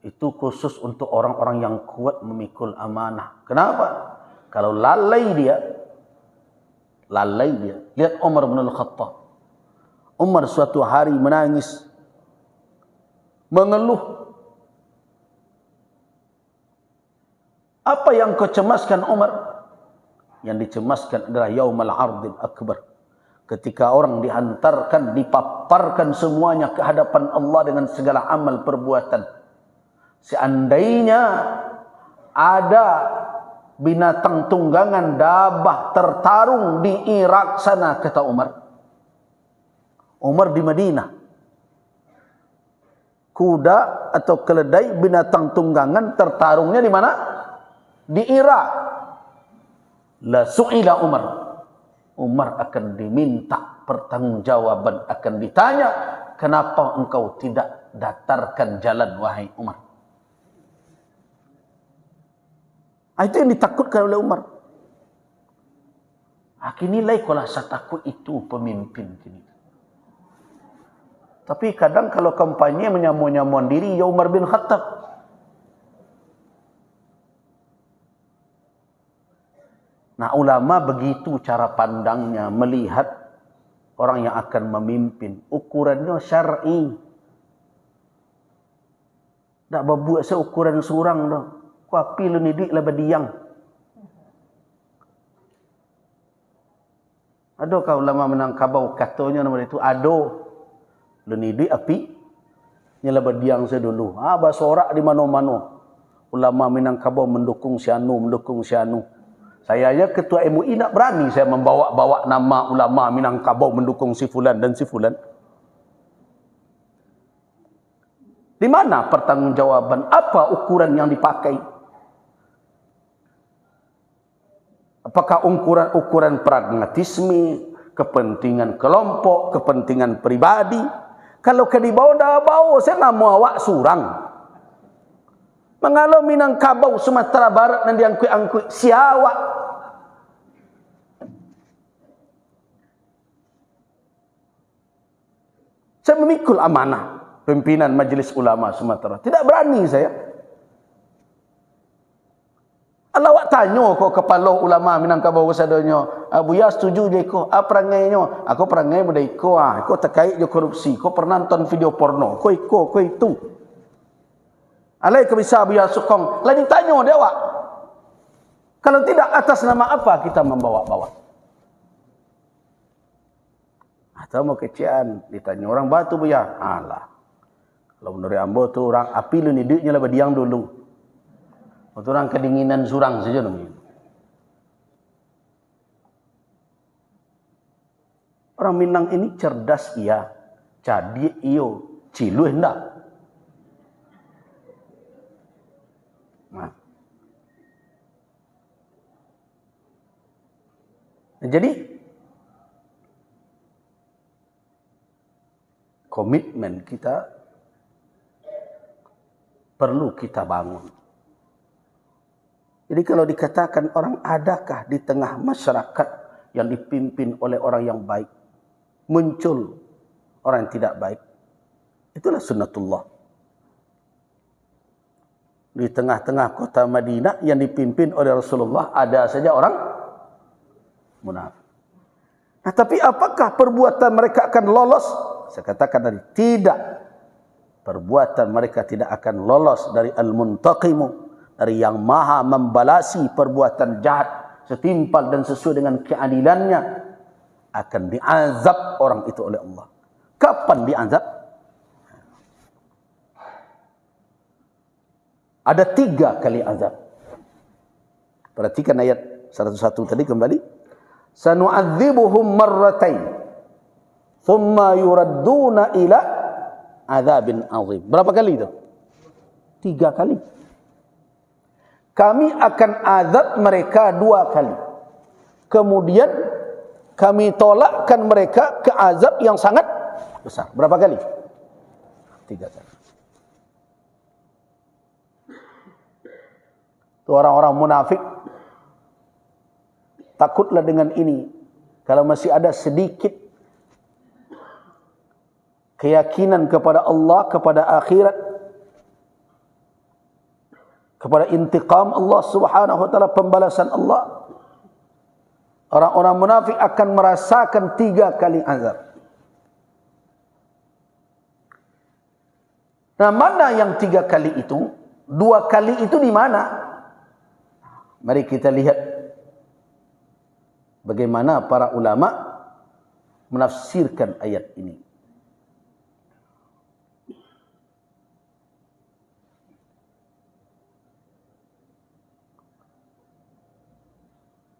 itu khusus untuk orang-orang yang kuat memikul amanah. Kenapa? Kalau lalai dia. Lihat Umar bin Al-Khattab. Umar suatu hari menangis, mengeluh. Apa yang kau cemaskan, Umar? Yang dicemaskan adalah Yaumul Ardil Akbar. Ketika orang dihantarkan, dipaparkan semuanya ke hadapan Allah dengan segala amal perbuatan. Seandainya ada binatang tunggangan dabah tertarung di Irak sana, kata Umar. Umar di Madinah. Kuda atau keledai binatang tunggangan tertarungnya di mana? Di Irak. La su'ila Umar. Umar akan diminta pertanggungjawaban, akan ditanya, kenapa engkau tidak datarkan jalan, wahai Umar? Itu yang ditakutkan oleh Umar. Nilai kalau saya takut itu pemimpin kini. Tapi kadang kalau kampanye menyamun-nyamun diri, ya Umar bin Khattab. Nah, ulama begitu cara pandangnya melihat orang yang akan memimpin. Ukurannya syar'i. Tak berbuat seukuran surang dah. Kuapi lu nidik lah badiang. Ada kau ulama menangkabau katanya nama itu ado. Lu nidik api nyala badiang saya dulu. Basorak di mana-mana. Ulama Minangkabau mendukung si anu. Saya aja ketua MUI tak berani saya membawa-bawa nama ulama Minangkabau mendukung si fulan dan si fulan. Di mana pertanggungjawaban? Apa ukuran yang dipakai? Apakah ukuran pragmatisme, kepentingan kelompok, kepentingan pribadi? Kalau ke di bawah dah bau, saya nak mau awak surang. Mengalau Minangkabau Sumatera Barat dan diangkut-angkut siawak. Saya memikul amanah pimpinan Majelis Ulama Sumatera. Tidak berani saya. Alawak tanya kau kepala ulama Minangkabau sadanya, Buya setuju je kau? Apa perangainya? Aku perangai muda iko Kau terkait je korupsi. Kau pernah nonton video porno. Kau itu. Alai ke bisa Buya sokong. Lain tanya dia awak. Kalau tidak, atas nama apa kita membawa-bawa? Atau mau kecian ditanya orang batu Buya. Alah. Kalau menurut ambo tu orang api lu nidiknya lah badiang dulu. Itu orang kedinginan surang saja namanya. Orang Minang ini cerdas iya. Jadi iyo cilu hendak. Nah. Jadi komitmen kita perlu kita bangun. Jadi kalau dikatakan orang adakah di tengah masyarakat yang dipimpin oleh orang yang baik, muncul orang yang tidak baik. Itulah sunnatullah. Di tengah-tengah kota Madinah yang dipimpin oleh Rasulullah ada saja orang munafik. Nah, tapi apakah perbuatan mereka akan lolos? Saya katakan tadi, tidak. Perbuatan mereka tidak akan lolos dari al-muntaqimu, dari yang maha membalasi perbuatan jahat setimpal dan sesuai dengan keadilannya. Akan diazab orang itu oleh Allah. Kapan diazab? Ada 3 kali azab. Perhatikan ayat 101 tadi kembali. Sanu'adzibuhum marratain thumma yuradduna ila azabin azim. Berapa kali itu? 3 kali. Kami akan azab mereka 2 kali. Kemudian kami tolakkan mereka ke azab yang sangat besar. Berapa kali? 3 kali. Itu orang-orang munafik. Takutlah dengan ini. Kalau masih ada sedikit keyakinan kepada Allah, kepada akhirat, kepada intiqam Allah Subhanahu wa taala, pembalasan Allah, orang-orang munafik akan merasakan 3 kali azab. Nah, mana yang 3 kali itu? 2 kali itu di mana? Mari kita lihat bagaimana para ulama menafsirkan ayat ini.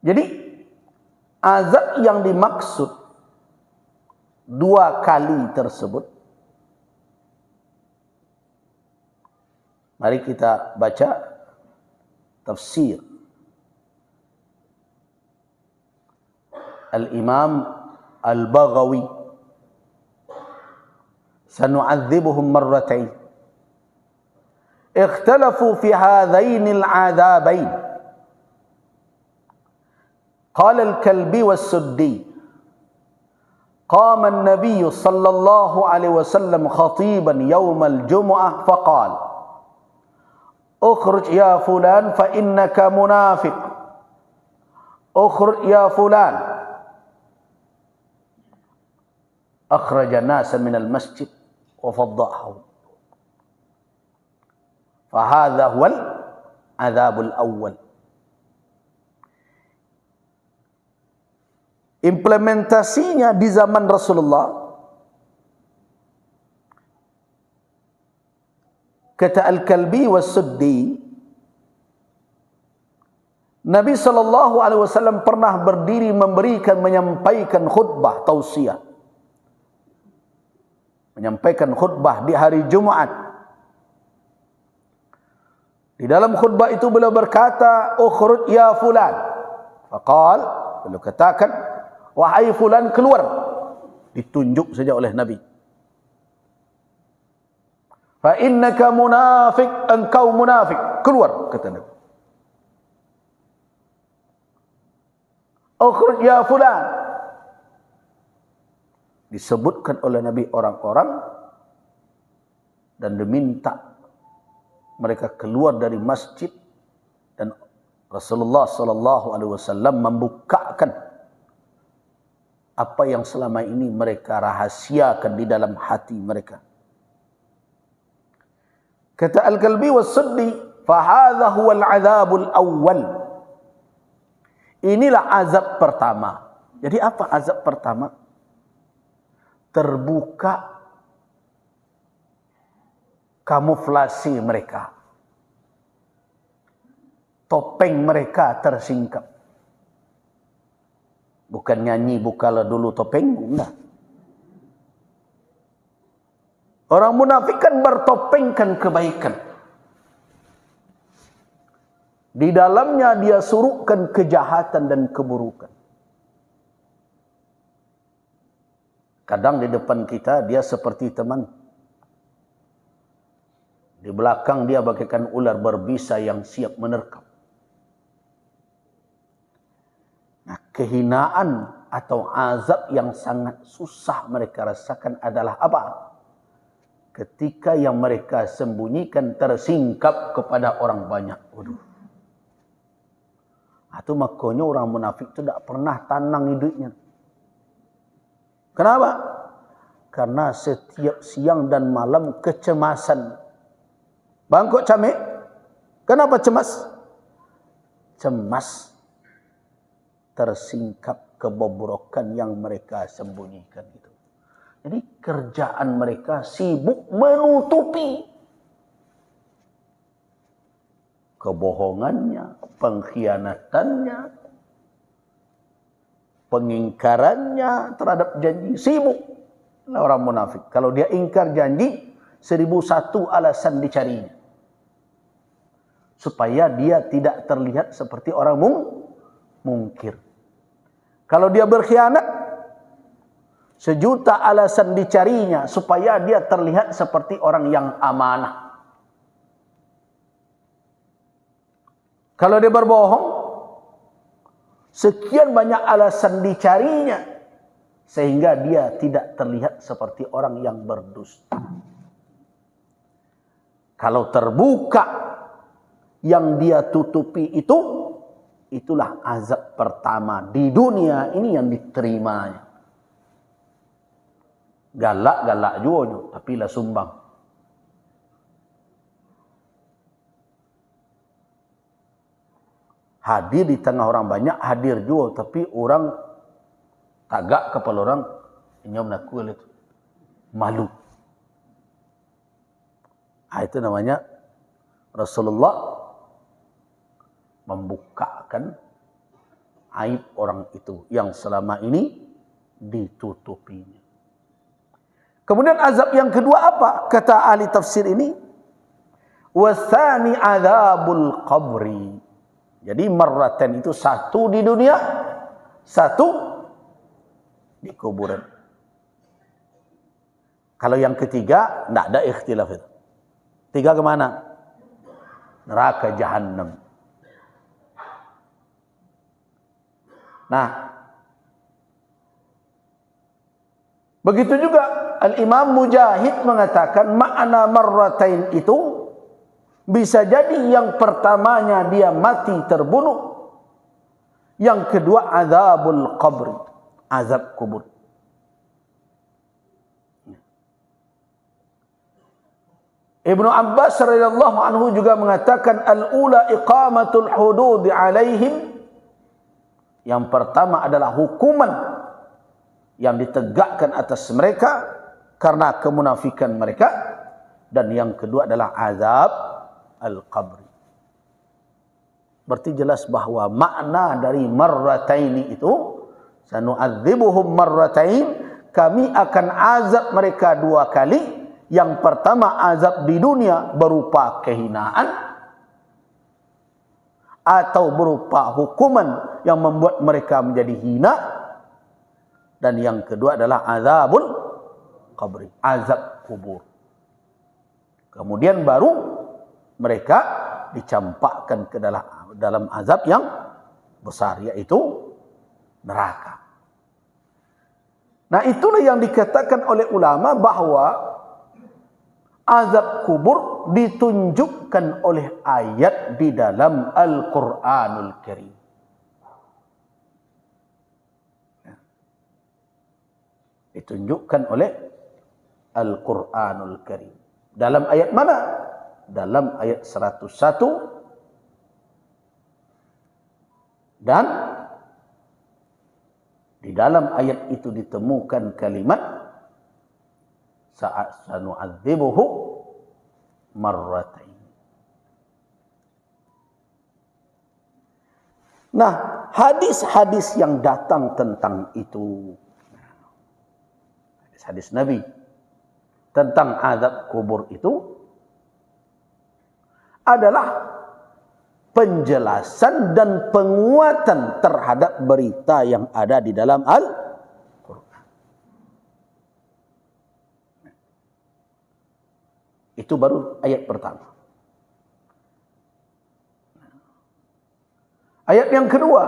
Jadi azab yang dimaksud 2 kali tersebut, mari kita baca tafsir Al-Imam Al-Baghawi. Sanu'adzibuhum marratain. Ikhtalafu fi hadzainil 'adzabain. Qala al-Kalbi was-Suddi. Qama an-nabiy sallallahu alaihi wasallam khatiban yawm al-jum'ah faqala: "Ukhruj ya fulan fa innaka munafiq. Ukhruj ya fulan." Akhraja nasa minal masjid wa fadda'ahu. Fahadha huwal azabul awwal. Implementasinya di zaman Rasulullah, kata Al-Kalbi was-Suddi, Nabi SAW pernah berdiri menyampaikan khutbah tausiah, menyampaikan khutbah di hari Jumat. Di dalam khutbah itu beliau berkata, "Ukhruj ya fulan." Faqal, beliau katakan, "Wahai fulan, keluar." Ditunjuk saja oleh Nabi. "Fa innaka munafiq, engkau munafik." Keluar, kata Nabi. "Ukhruj ya fulan." Disebutkan oleh Nabi orang-orang dan diminta mereka keluar dari masjid, dan Rasulullah sallallahu alaihi wasallam membukakan apa yang selama ini mereka rahasiakan di dalam hati mereka. Kata Al-Kalbi was-Suddi, fa hadha huwal azabul awwal. Inilah azab pertama. Jadi apa azab pertama? Terbuka kamuflasi mereka. Topeng mereka tersingkap. Bukan nyanyi bukalah dulu topeng, enggak. Orang munafik kan bertopengkan kebaikan. Di dalamnya dia suruhkan kejahatan dan keburukan. Kadang di depan kita dia seperti teman. Di belakang dia bagaikan ular berbisa yang siap menerkam. Nah, kehinaan atau azab yang sangat susah mereka rasakan adalah apa? Ketika yang mereka sembunyikan tersingkap kepada orang banyak. Waduh. Itu makanya orang munafik itu tidak pernah tenang hidupnya. Kenapa? Karena setiap siang dan malam kecemasan. Bangkok Camik, kenapa cemas? Cemas tersingkap kebobrokan yang mereka sembunyikan itu. Jadi kerjaan mereka sibuk menutupi kebohongannya, pengkhianatannya, pengingkarannya terhadap janji. Sibuk orang munafik. Kalau dia ingkar janji, 1001 alasan dicarinya. Supaya dia tidak terlihat seperti orang mungkir. Kalau dia berkhianat, 1.000.000 alasan dicarinya supaya dia terlihat seperti orang yang amanah. Kalau dia berbohong, sekian banyak alasan dicarinya sehingga dia tidak terlihat seperti orang yang berdusta. Kalau terbuka yang dia tutupi itulah azab pertama di dunia ini yang diterimanya. Galak-galak juga, tapi lah sumbang. Hadir di tengah orang banyak, hadir juga, tapi orang tagak kepala orang, inyom naku itu malu. Itu namanya Rasulullah membukakan aib orang itu yang selama ini ditutupinya. Kemudian azab yang kedua apa? Kata ahli tafsir ini, wasani adzabul qabri. Jadi marratan itu satu di dunia, satu di kuburan. Kalau yang ketiga, tidak ada ikhtilaf itu. Tiga kemana? Neraka Jahannam. Nah, begitu juga Al-Imam Mujahid mengatakan makna marratain itu bisa jadi yang pertamanya dia mati terbunuh, yang kedua azabul qabr, azab kubur. Ibnu Abbas radhiyallahu anhu juga mengatakan al-ula iqamatul hudud alaihim. Yang pertama adalah hukuman yang ditegakkan atas mereka karena kemunafikan mereka, dan yang kedua adalah azab al-qabr. Berarti jelas bahwa makna dari marrataini itu, sanu'adzibuhum marratain, kami akan azab mereka dua kali. Yang pertama azab di dunia berupa kehinaan atau berupa hukuman yang membuat mereka menjadi hina, dan yang kedua adalah azabul qabri, azab kubur. Kemudian baru mereka dicampakkan ke dalam azab yang besar, yaitu neraka. Nah, itulah yang dikatakan oleh ulama bahwa azab kubur ditunjukkan oleh ayat di dalam Al-Quranul Karim. Ditunjukkan oleh Al-Quranul Karim. Dalam ayat mana? Dalam ayat 101 dan di dalam ayat itu ditemukan kalimat sanu'adzibuhu marratain. Nah, hadis-hadis yang datang tentang itu, hadis Nabi tentang azab kubur itu adalah penjelasan dan penguatan terhadap berita yang ada di dalam Al-Quran. Itu baru ayat pertama. Ayat yang kedua,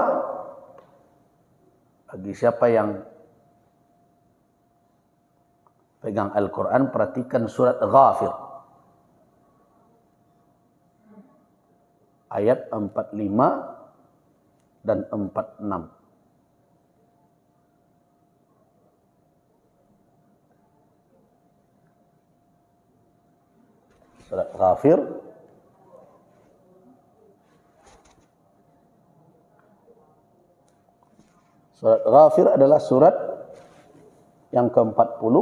bagi siapa yang pegang Al-Quran, perhatikan surat Ghafir. Ayat 45 dan 46. Surat Ghafir Surat Ghafir adalah surat yang ke-40.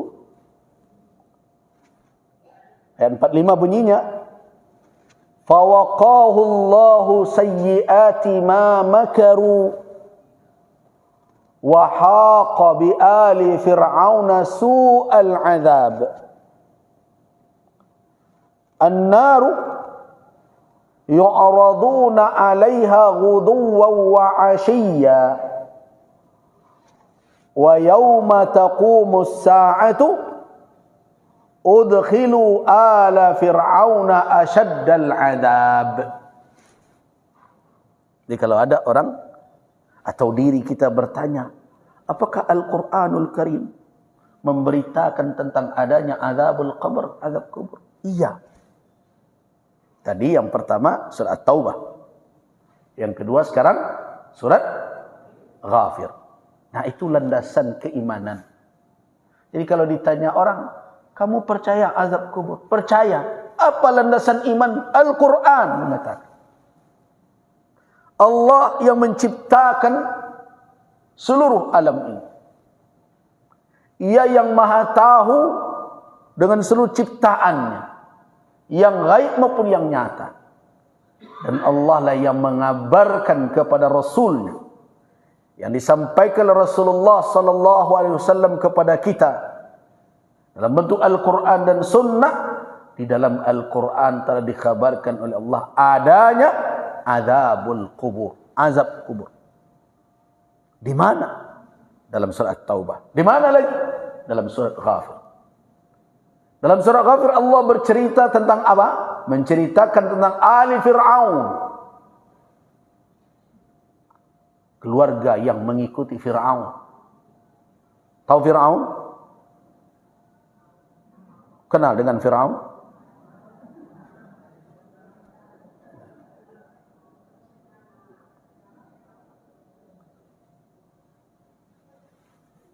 Ayat 45 bunyinya, fawaqahu Allahu sayyiati ma makaru wa haqa bi ali fir'auna su'al 'adzab. An-naru yu'raduna 'alaiha ghuduwwan wa 'ashiyya wa yawma taqumus sa'atu udkhilu ala fir'auna ashaddal 'adzab. Jadi kalau ada orang atau diri kita bertanya, apakah Al-Quranul Karim memberitakan tentang adanya azabul qabr, azab kubur? Iya. Tadi yang pertama surat Taubah. Yang kedua sekarang surat Ghafir. Nah, itu landasan keimanan. Jadi kalau ditanya orang, kamu percaya azab kubur? Percaya. Apa landasan iman? Al-Quran mengatakan. Allah yang menciptakan seluruh alam ini. Ia yang maha tahu dengan seluruh ciptaannya. Yang gaib maupun yang nyata. Dan Allah lah yang mengabarkan kepada Rasulnya. Yang disampaikan oleh Rasulullah sallallahu alaihi wasallam kepada kita. Dalam bentuk Al-Quran dan Sunnah. Di dalam Al-Quran telah dikhabarkan oleh Allah. Adanya azabul kubur. Azab kubur. Di mana? Dalam surat Taubah. Di mana lagi? Dalam surat Ghafir. Dalam surat Ghafir Allah bercerita tentang apa? Menceritakan tentang Ali Fir'aun. Keluarga yang mengikuti Fir'aun. Tahu Fir'aun? Kenal dengan Fir'aun?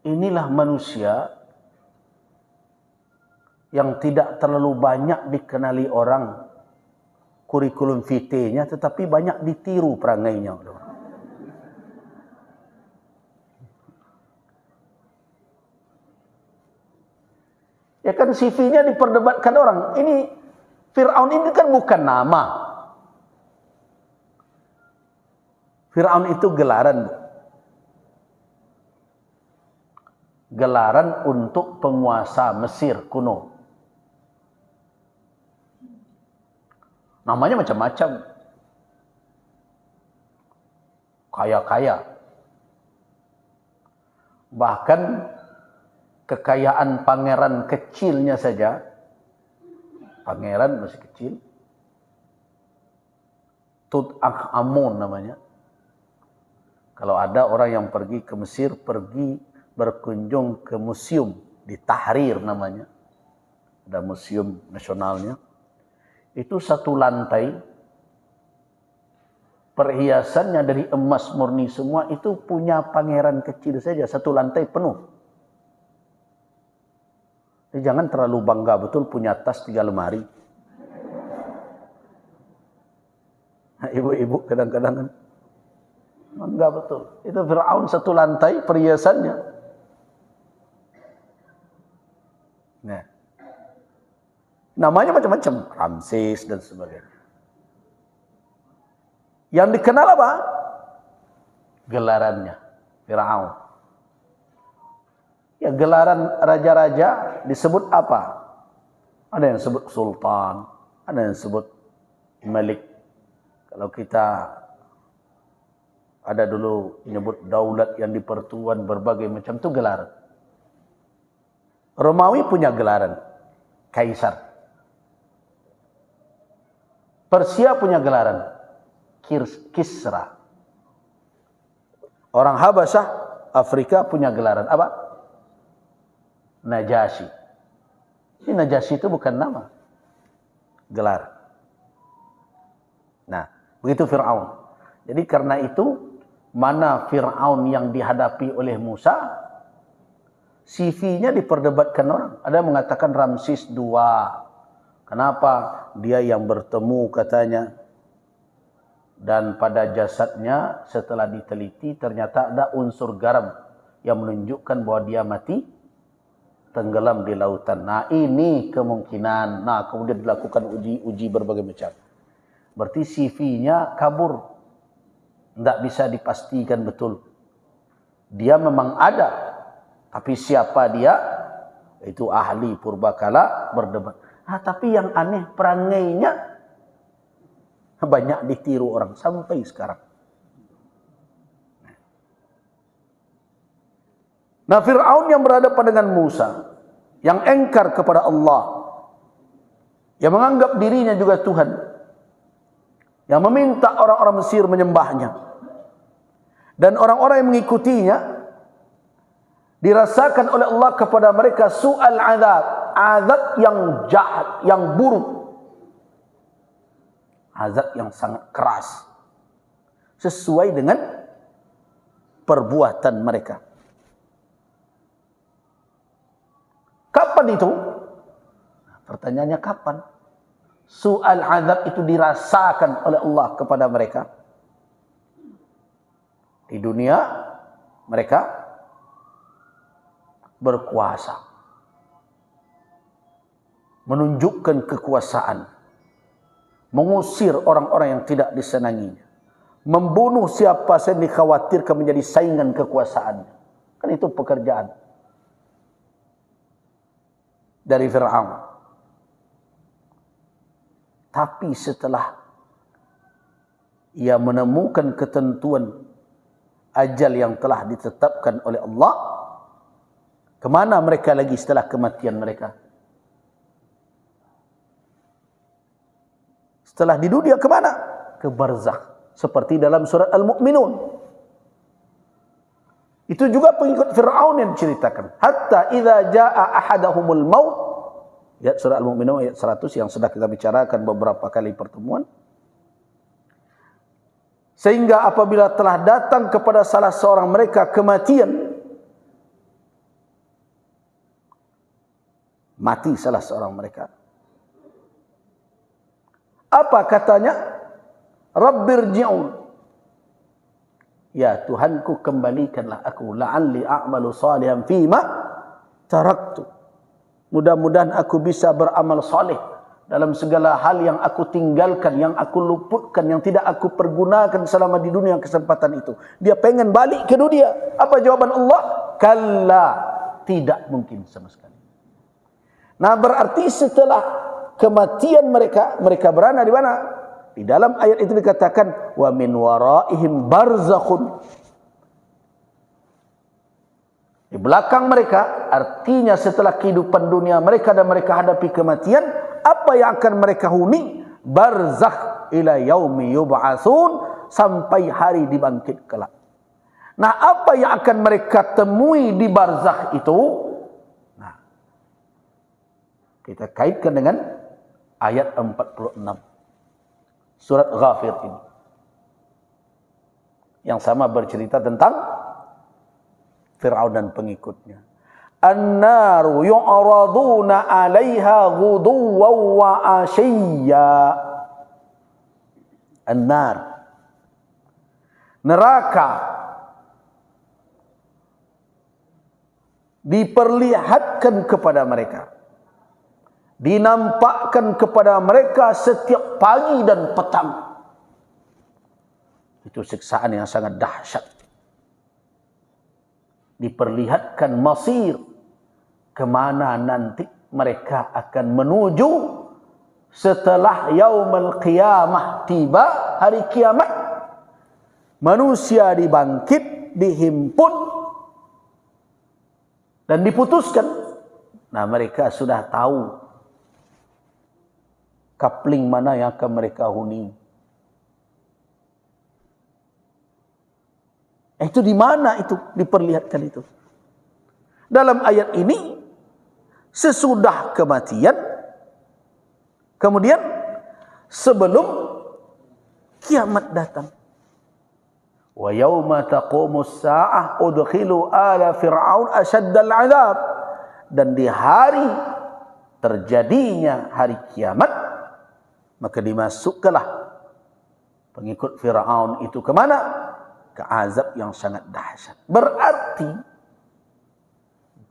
Inilah manusia yang tidak terlalu banyak dikenali orang kurikulum vitae-nya, tetapi banyak ditiru perangainya. Ya kan CV-nya diperdebatkan orang. Ini Fir'aun ini kan bukan nama. Fir'aun itu gelaran. Gelaran untuk penguasa Mesir kuno. Namanya macam-macam. Kaya-kaya. Bahkan kekayaan pangeran kecilnya saja. Pangeran masih kecil. Tutankhamun namanya. Kalau ada orang yang pergi ke Mesir, pergi berkunjung ke museum di Tahrir namanya. Ada museum nasionalnya. Itu satu lantai. Perhiasannya dari emas murni semua. Itu punya pangeran kecil saja. Satu lantai penuh. Jadi jangan terlalu bangga betul punya tas 3 lemari. Ibu-ibu kadang-kadang kan bangga betul. Itu Fir'aun satu lantai perhiasannya. Nah, namanya macam-macam, Ramses dan sebagainya. Yang dikenal apa? Gelarannya, Fir'aun. Ya, gelaran raja-raja disebut apa? Ada yang sebut sultan, ada yang sebut malik. Kalau kita ada dulu menyebut daulat yang dipertuan berbagai macam, itu gelaran. Romawi punya gelaran Kaisar. Persia punya gelaran Kisra. Orang Habasyah Afrika punya gelaran apa? Najasyi. Ini Najasyi itu bukan nama, gelar. Nah, begitu Fir'aun. Jadi karena itu, mana Fir'aun yang dihadapi oleh Musa, CV-nya diperdebatkan orang. Ada yang mengatakan Ramses II. Kenapa? Dia yang bertemu katanya. Dan pada jasadnya setelah diteliti ternyata ada unsur garam yang menunjukkan bahwa dia mati tenggelam di lautan. Nah, ini kemungkinan. Nah, kemudian dilakukan uji berbagai macam. Berarti CV-nya kabur. Tidak bisa dipastikan betul. Dia memang ada. Tapi siapa dia? Itu ahli purbakala berdebat. Tapi yang aneh perangainya banyak ditiru orang sampai sekarang. Nah, Fir'aun yang berhadapan dengan Musa, yang engkar kepada Allah, yang menganggap dirinya juga Tuhan, yang meminta orang-orang Mesir menyembahnya, dan orang-orang yang mengikutinya, dirasakan oleh Allah kepada mereka su'al azab, azab yang jahat, yang buruk. azab yang sangat keras sesuai dengan perbuatan mereka. Kapan itu? Pertanyaannya kapan? Soal azab itu dirasakan oleh Allah kepada mereka. Di dunia mereka berkuasa, menunjukkan kekuasaan, mengusir orang-orang yang tidak disenanginya, membunuh siapa saja dikhawatirkan menjadi saingan kekuasaannya. Kan itu pekerjaan dari Fir'aun. Tapi setelah ia menemukan ketentuan ajal yang telah ditetapkan oleh Allah, kemana mereka lagi setelah kematian mereka? Setelah di dunia kemana? Ke barzakh. Seperti dalam surat Al-Mu'minun. Itu juga pengikut Fir'aun yang diceritakan. Hatta idza jaa ahadahumul maut. Ya, surah Al-Mu'minun ayat 100 yang sudah kita bicarakan beberapa kali pertemuan. Sehingga apabila telah datang kepada salah seorang mereka kematian, mati salah seorang mereka, apa katanya? Rabbirji'un. Ya Tuhanku, kembalikanlah aku, la'alli a'malu salihan fima taraktu. Mudah-mudahan aku bisa beramal saleh dalam segala hal yang aku tinggalkan, yang aku luputkan, yang tidak aku pergunakan selama di dunia kesempatan itu. Dia pengen balik ke dunia. Apa jawaban Allah? Kalla, tidak mungkin sama sekali. Nah, berarti setelah kematian mereka berada di mana? Di dalam ayat itu dikatakan wa min waraihim barzakhun. Di belakang mereka, artinya setelah kehidupan dunia mereka dan mereka hadapi kematian, apa yang akan mereka huni? Barzakh ila yaumi yub'atsun, sampai hari dibangkit kelak. Nah, apa yang akan mereka temui di barzakh itu? Nah, kita kaitkan dengan ayat 46 surat Ghafir ini, yang sama bercerita tentang Fir'aun dan pengikutnya. An-naru yu'raduna 'alaiha ghuduwwan wa 'ashiyya. An-nar, neraka, diperlihatkan kepada mereka, dinampakkan kepada mereka setiap pagi dan petang. Itu siksaan yang sangat dahsyat. Diperlihatkan masir, kemana nanti mereka akan menuju setelah yaumul qiyamah tiba, hari kiamat. Manusia dibangkit, dihimpun dan diputuskan. Nah, mereka sudah tahu kapling mana yang akan mereka huni. Itu di mana itu diperlihatkan itu? Dalam ayat ini, sesudah kematian, kemudian sebelum kiamat datang. Wa yauma taqumus saa'ah udkhilu ala fir'aun asyaddal 'adzab. Dan di hari terjadinya hari kiamat, maka dimasukkanlah pengikut Fir'aun itu kemana? Ke azab yang sangat dahsyat. Berarti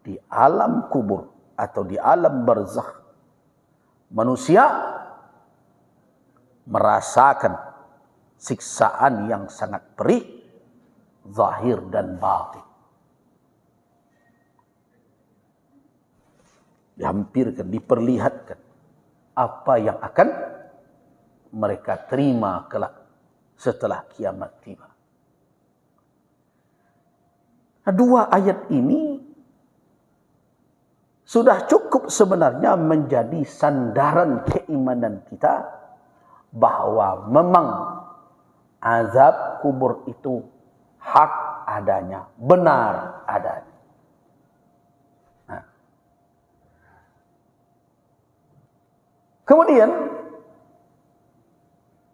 di alam kubur atau di alam barzakh, manusia merasakan siksaan yang sangat perih, zahir dan batin. Dihampirkan, diperlihatkan apa yang akan mereka terima kelak setelah kiamat tiba. Dua ayat ini sudah cukup sebenarnya menjadi sandaran keimanan kita bahwa memang azab kubur itu hak adanya, benar adanya. Nah. Kemudian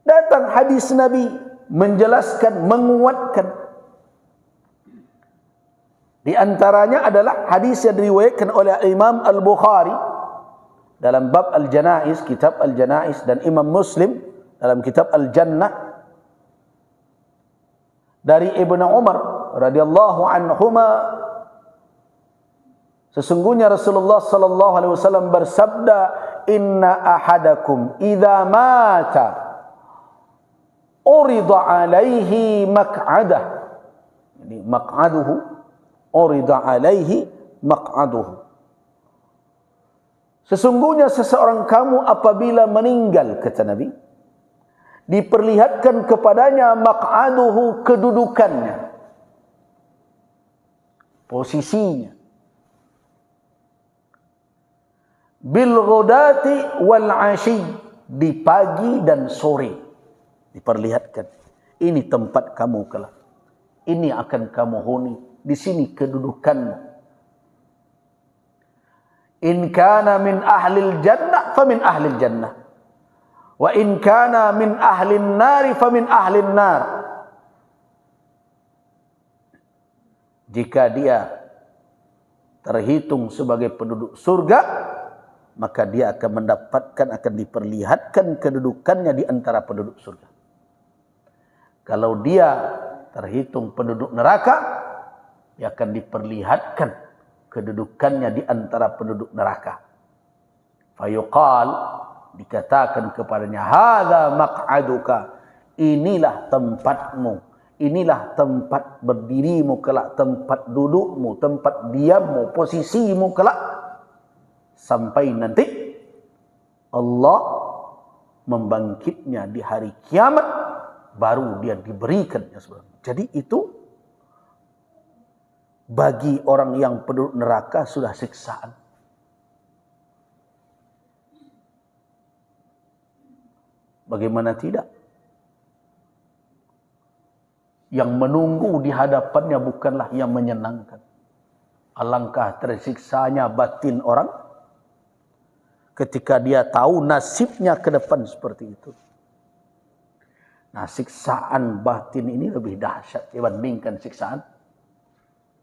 Datang hadis Nabi menjelaskan, menguatkan. Di antaranya adalah hadis yang diriwayatkan oleh Imam Al-Bukhari dalam bab Al-Janaiz, kitab Al-Janaiz, dan Imam Muslim dalam kitab Al-Jannah dari Ibnu Umar radhiyallahu anhuma, sesungguhnya Rasulullah sallallahu alaihi wasallam bersabda, "Inna ahadakum idza mata urida alaihi maq'adah." Jadi maq'aduhu, urida alaihi maq'aduhu. Sesungguhnya seseorang kamu apabila meninggal, kata Nabi, diperlihatkan kepadanya maq'aduhu, kedudukannya, posisinya. Bil ghadati wal 'ashi, di pagi dan sore diperlihatkan. Ini tempat kamu kelak. Ini akan kamu huni. Di sini kedudukanmu. In kana min ahlil jannah famin ahlil jannah. Wa in kana min ahlin nari famin ahlin nar. Jika dia terhitung sebagai penduduk surga, maka dia akan mendapatkan, akan diperlihatkan kedudukannya di antara penduduk surga. Kalau dia terhitung penduduk neraka, dia akan diperlihatkan kedudukannya di antara penduduk neraka. Fayuqal, dikatakan kepadanya, hadza maq'aduka, inilah tempatmu, inilah tempat berdirimu kelak, tempat dudukmu, tempat diammu, posisimu kelak, sampai nanti Allah membangkitnya di hari kiamat, baru dia diberikan. Jadi itu bagi orang yang penduduk neraka sudah siksaan. Bagaimana tidak? Yang menunggu di hadapannya bukanlah yang menyenangkan. Alangkah tersiksanya batin orang ketika dia tahu nasibnya ke depan seperti itu. Nah, siksaan batin ini lebih dahsyat dibandingkan siksaan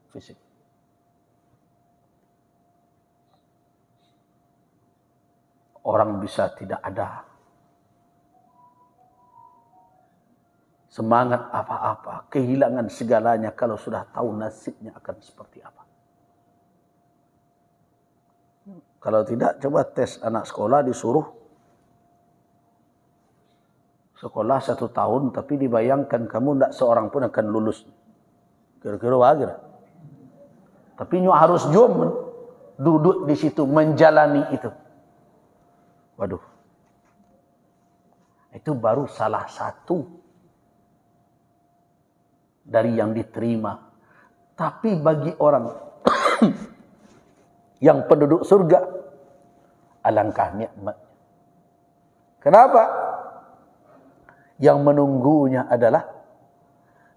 fisik. Orang bisa tidak ada semangat apa-apa, kehilangan segalanya kalau sudah tahu nasibnya akan seperti apa. Kalau tidak, coba tes anak sekolah, disuruh sekolah 1 tahun, tapi dibayangkan kamu tidak seorang pun akan lulus. Kira-kira wajar. Tapi nyu harus jom duduk di situ, menjalani itu. Waduh. Itu baru salah satu dari yang diterima. Tapi bagi orang yang penduduk surga, alangkah nikmatnya. Kenapa? Yang menunggunya adalah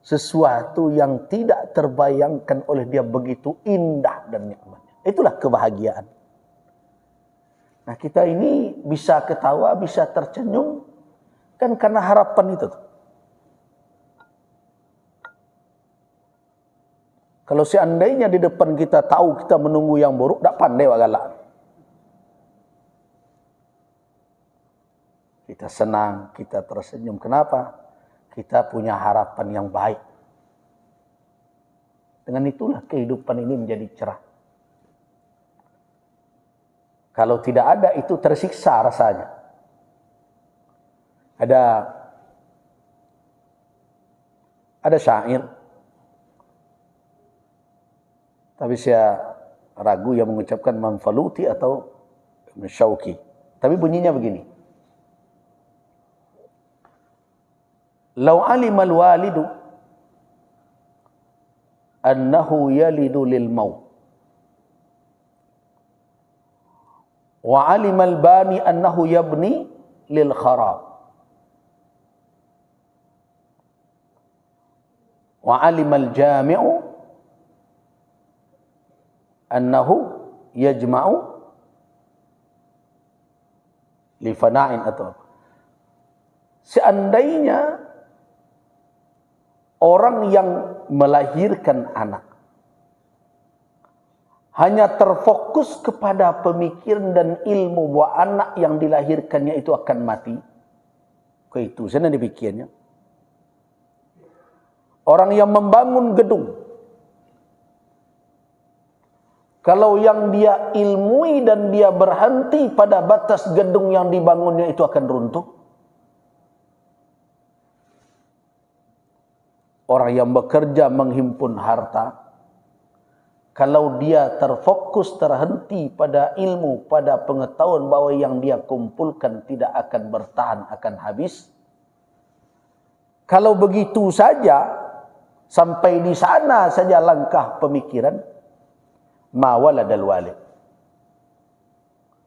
sesuatu yang tidak terbayangkan oleh dia, begitu indah dan nikmatnya. Itulah kebahagiaan. Nah, kita ini bisa ketawa, bisa tersenyum, kan karena harapan itu. Kalau seandainya di depan kita tahu kita menunggu yang buruk, tak pandai wa galak. Kita senang, kita tersenyum. Kenapa? Kita punya harapan yang baik. Dengan itulah kehidupan ini menjadi cerah. Kalau tidak ada, itu tersiksa rasanya. Ada syair, tapi saya ragu yang mengucapkan Manfaluti atau Ibn Syauqi. Tapi bunyinya begini. Lau alimal walidu annahu yalidu lil maut, wa alimal bani annahu yabni lil kharab, wa alimal jami'u annahu yajma'u li fana'in, atau Seandainya orang yang melahirkan anak hanya terfokus kepada pemikiran dan ilmu bahwa anak yang dilahirkannya itu akan mati, itu sana dipikirnya. Orang yang membangun gedung, kalau yang dia ilmui dan dia berhenti pada batas gedung yang dibangunnya itu akan runtuh. Orang yang bekerja menghimpun harta, kalau dia terfokus terhenti pada ilmu, pada pengetahuan bahwa yang dia kumpulkan tidak akan bertahan, akan habis. Kalau begitu saja, sampai di sana saja langkah pemikiran, ma waladal walid,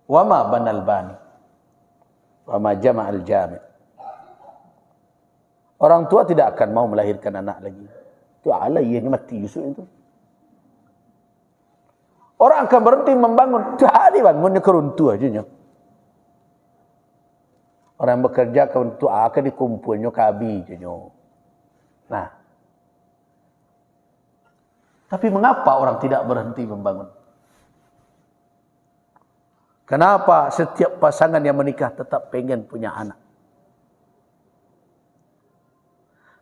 wa ma banal bani, wa ma jama'al jami'. Orang tua tidak akan mau melahirkan anak lagi. Itu alai yang mati Yusuf itu. Orang akan berhenti membangun. Tadi bangunnya keruntuh aja. Orang yang bekerja keruntuh akan dikumpulnya kabi aja. Nah. Tapi mengapa orang tidak berhenti membangun? Kenapa setiap pasangan yang menikah tetap pengen punya anak?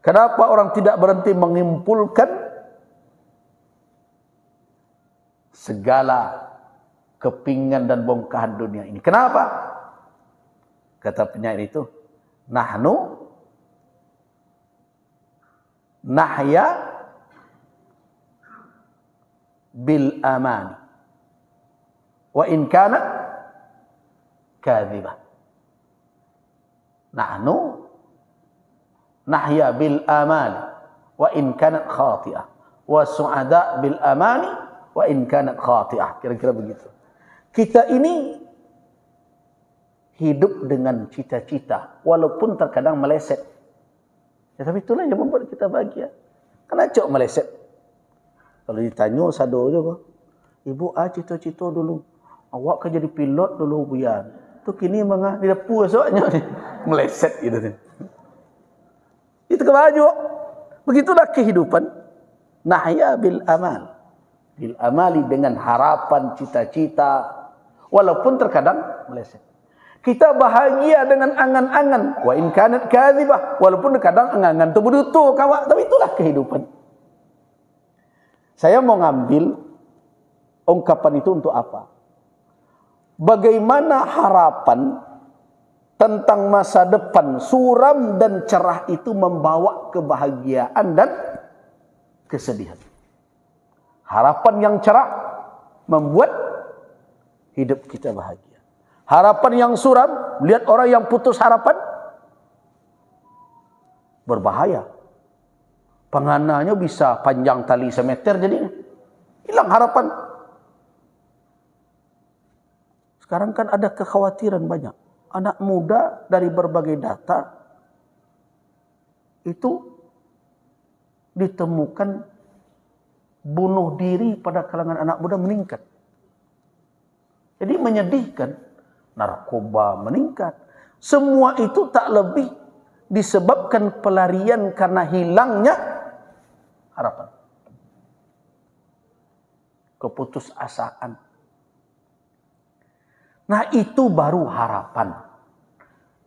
Kenapa orang tidak berhenti mengumpulkan segala kepingan dan bongkahan dunia ini? Kenapa? Kata penyair itu, nahnu nahya bil amani wa in kanat kadhibah. Nahnu nahya bil amani wa in kanat khati'ah wa su'ada bil amani wa in kanat khati'ah. Kira-kira begitu. Kita ini hidup dengan cita-cita walaupun terkadang meleset. Ya, tapi itulah yang membuat kita bahagia. Kan acok meleset. Kalau ditanya sado je kok. Ibu cita-cita dulu. Awak kan jadi pilot dulu buyan. Tu kini mangah di dapur esoknya meleset gitu ni. Itu kebaju. Begitulah kehidupan. Nahya bil amal. Bil amali dengan harapan, cita-cita. Walaupun terkadang meleset. Kita bahagia dengan angan-angan. Wa in kanat kadhibah. Walaupun terkadang angan-angan itu berdutu kawak. Tapi itulah kehidupan. Saya mau ngambil ungkapan itu untuk apa? Bagaimana harapan tentang masa depan suram dan cerah itu membawa kebahagiaan dan kesedihan. Harapan yang cerah membuat hidup kita bahagia. Harapan yang suram, lihat orang yang putus harapan, berbahaya. Pengananya bisa panjang tali semeter jadi hilang harapan. Sekarang kan ada kekhawatiran banyak. Anak muda dari berbagai data itu ditemukan bunuh diri pada kalangan anak muda meningkat. Jadi menyedihkan. Narkoba meningkat. Semua itu tak lebih disebabkan pelarian karena hilangnya harapan. Keputusasaan. Nah itu baru harapan.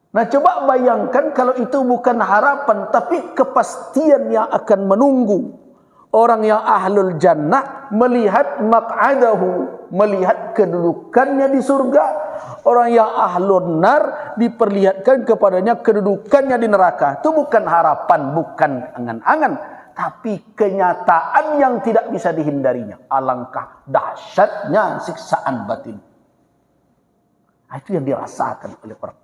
Nah coba bayangkan kalau itu bukan harapan, tapi kepastian yang akan menunggu orang yang ahlul jannah melihat maq'adahu, melihat kedudukannya di surga. Orang yang ahlun nar diperlihatkan kepadanya kedudukannya di neraka. Itu bukan harapan, bukan angan-angan, tapi kenyataan yang tidak bisa dihindarinya. Alangkah dahsyatnya siksaan batin. Itu yang dirasakan oleh orang.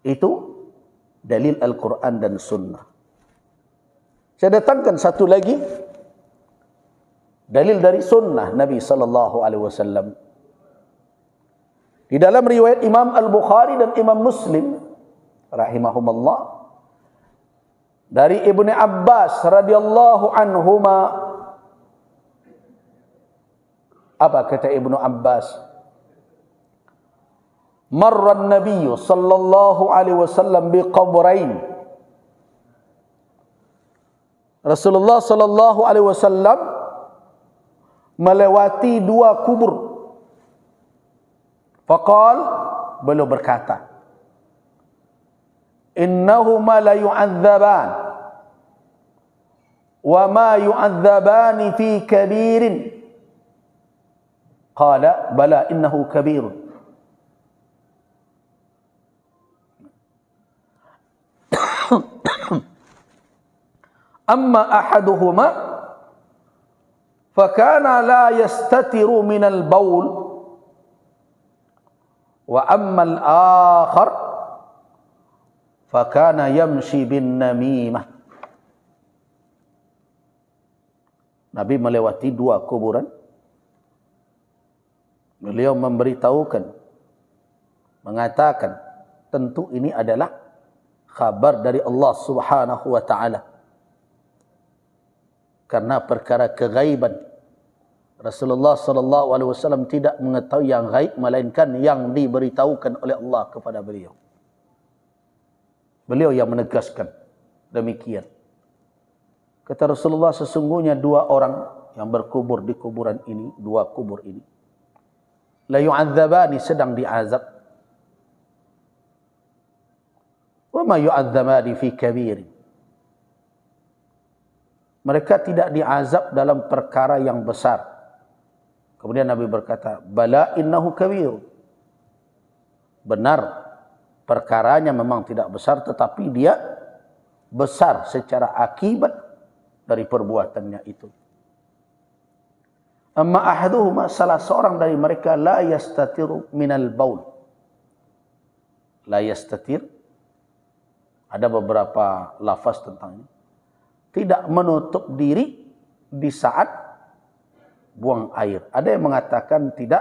Itu dalil Al-Quran dan Sunnah. Saya datangkan satu lagi dalil dari Sunnah Nabi sallallahu alaihi wasallam. Di dalam riwayat Imam Al-Bukhari dan Imam Muslim rahimahumullah dari Ibnu Abbas radhiyallahu anhuma. Apa kata Ibnu Abbas? marra an-nabiy sallallahu alaihi wasallam biqabrain. Rasulullah sallallahu alaihi wasallam melewati dua kubur. Faqal, beliau berkata, innahuma la yu'adzaban wa ma yu'adzabani fi kabirin. Qala bala innahu kabirun. Amma ahaduhuma fakana la yastatiru minal baul wa amma al-akhar fakana yamshi bin namimah. Nabi melewati dua kuburan. Beliau memberitahukan, mengatakan, tentu ini adalah kabar dari Allah Subhanahu wa taala. Karena perkara kegaiban, Rasulullah sallallahu alaihi wasallam tidak mengetahui yang gaib melainkan yang diberitahukan oleh Allah kepada beliau. Beliau yang menegaskan demikian. Kata Rasulullah, sesungguhnya dua orang yang berkubur di kuburan ini, dua kubur ini, la yu'adzabani, sedang diazab. Wa ma yu'adzabani fi kabir. Mereka tidak diazab dalam perkara yang besar. Kemudian Nabi berkata, bala innahu kabir. Benar, perkaranya memang tidak besar, tetapi dia besar secara akibat dari perbuatannya itu. Amma ahaduhuma, salah seorang dari mereka, la yastatiru minal baul. La yastatir, ada beberapa lafaz tentang ini. Tidak menutup diri di saat buang air. Ada yang mengatakan tidak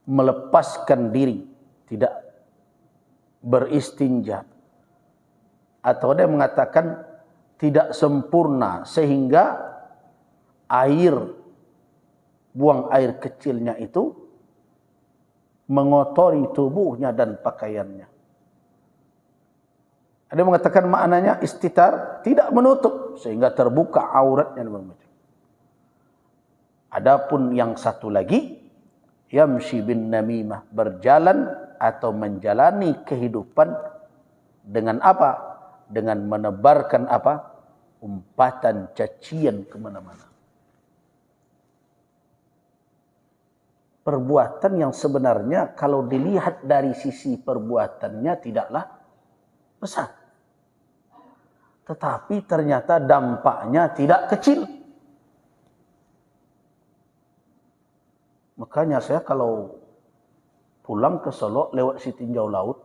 melepaskan diri, tidak beristinja. Atau ada yang mengatakan tidak sempurna sehingga air, buang air kecilnya itu mengotori tubuhnya dan pakaiannya. Ada yang mengatakan maknanya istitar, tidak menutup sehingga terbuka auratnya. Adapun yang satu lagi, yamshi bin namimah, berjalan atau menjalani kehidupan dengan apa? Dengan menebarkan apa? Umpatan, cacian kemana-mana. Perbuatan yang sebenarnya kalau dilihat dari sisi perbuatannya tidaklah besar. Tetapi ternyata dampaknya tidak kecil. Makanya saya kalau pulang ke Solo lewat Sitinjau Laut,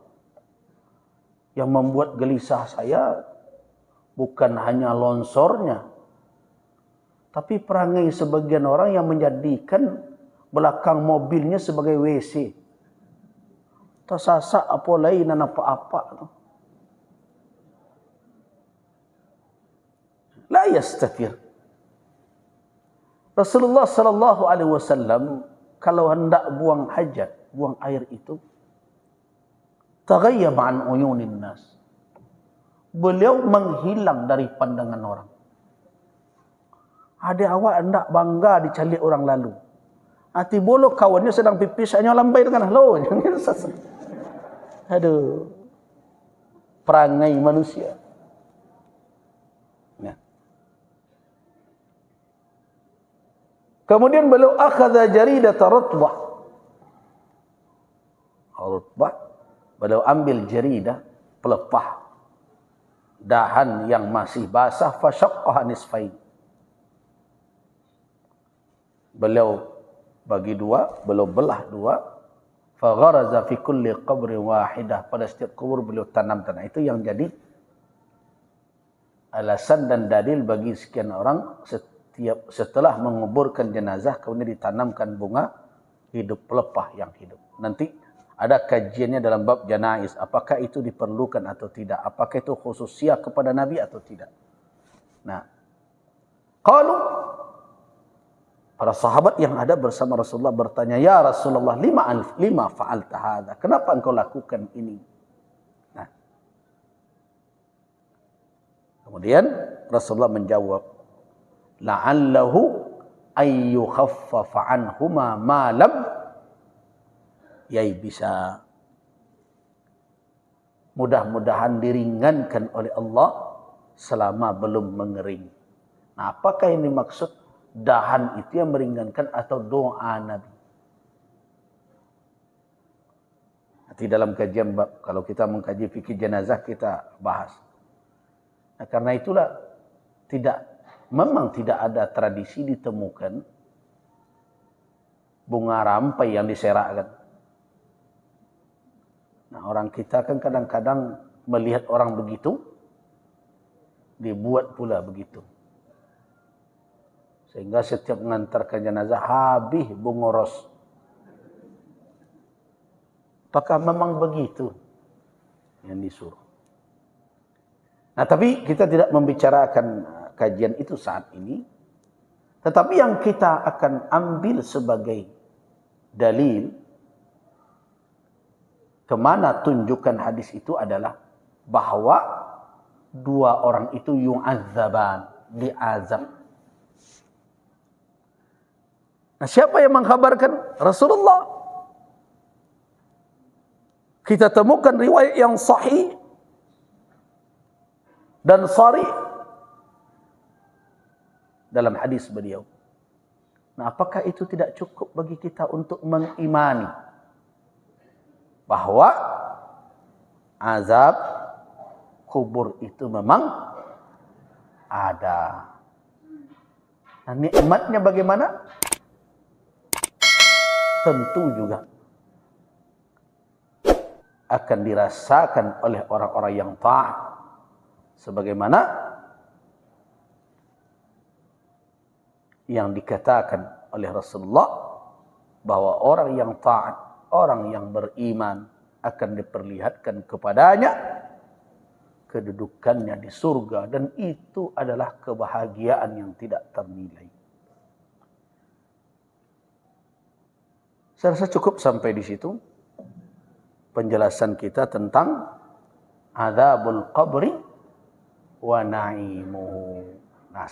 yang membuat gelisah saya bukan hanya longsornya, tapi perangai sebagian orang yang menjadikan belakang mobilnya sebagai WC. Tersasak apa lain dan apa-apa. La yastatir. Rasulullah sallallahu alaihi wasallam kalau hendak buang hajat, buang air itu, taghayyaba an uyunin nas. Beliau menghilang dari pandangan orang. Ada awak hendak bangga dicalik orang lalu. Hati bolo kawannya sedang pipis, hanya lambai dengan halo. Aduh. Perangai manusia. Kemudian beliau akhadha jaridata rutbah. Rutbah, beliau ambil jaridah, pelepah dahan yang masih basah, fasyaqqaha nisfain. Beliau bagi dua, beliau belah dua, fagharaza fi kulli qabri wahidah, pada setiap kubur beliau tanam tanah. Itu yang jadi alasan dan dalil bagi sekian orang setelah menguburkan jenazah kemudian ditanamkan bunga hidup, pelepah yang hidup. Nanti ada kajiannya dalam bab janaiz, apakah itu diperlukan atau tidak, apakah itu khususiah kepada Nabi atau tidak. Nah, qalu Para sahabat yang ada bersama Rasulullah bertanya, "Ya Rasulullah, lima fa'alta hadza?" Kenapa engkau lakukan ini? Nah, kemudian Rasulullah menjawab, "La'allahu ay yukhaffafa anhuma ma lam bisa." Mudah-mudahan diringankan oleh Allah selama belum mengering. Nah, apakah ini maksud? Dahan itu yang meringankan atau doa Nabi? Nanti dalam kajian kalau kita mengkaji fikih jenazah kita bahas. Nah, karena itulah memang tidak ada tradisi ditemukan bunga rampai yang diserakkan. Nah, orang kita kan kadang-kadang melihat orang begitu, dibuat pula begitu. Sehingga setiap mengantarkan jenazah habis bunga ros. Apakah memang begitu yang disuruh? Nah, tapi kita tidak membicarakan kajian itu saat ini. Tetapi yang kita akan ambil sebagai dalil kemana tunjukkan hadis itu adalah bahwa dua orang itu yu'adzaban, diazab. Nah, siapa yang mengkhabarkan? Rasulullah. Kita temukan riwayat yang sahih dan sharih dalam hadis beliau. Nah, apakah itu tidak cukup bagi kita untuk mengimani bahwa azab kubur itu memang ada? Nah, nikmatnya bagaimana? Tentu juga akan dirasakan oleh orang-orang yang taat. Sebagaimana yang dikatakan oleh Rasulullah bahwa orang yang taat, orang yang beriman akan diperlihatkan kepadanya kedudukannya di surga, dan itu adalah kebahagiaan yang tidak ternilai. Saya rasa cukup sampai di situ penjelasan kita tentang adzabul qabri wa na'imuhu. Nah,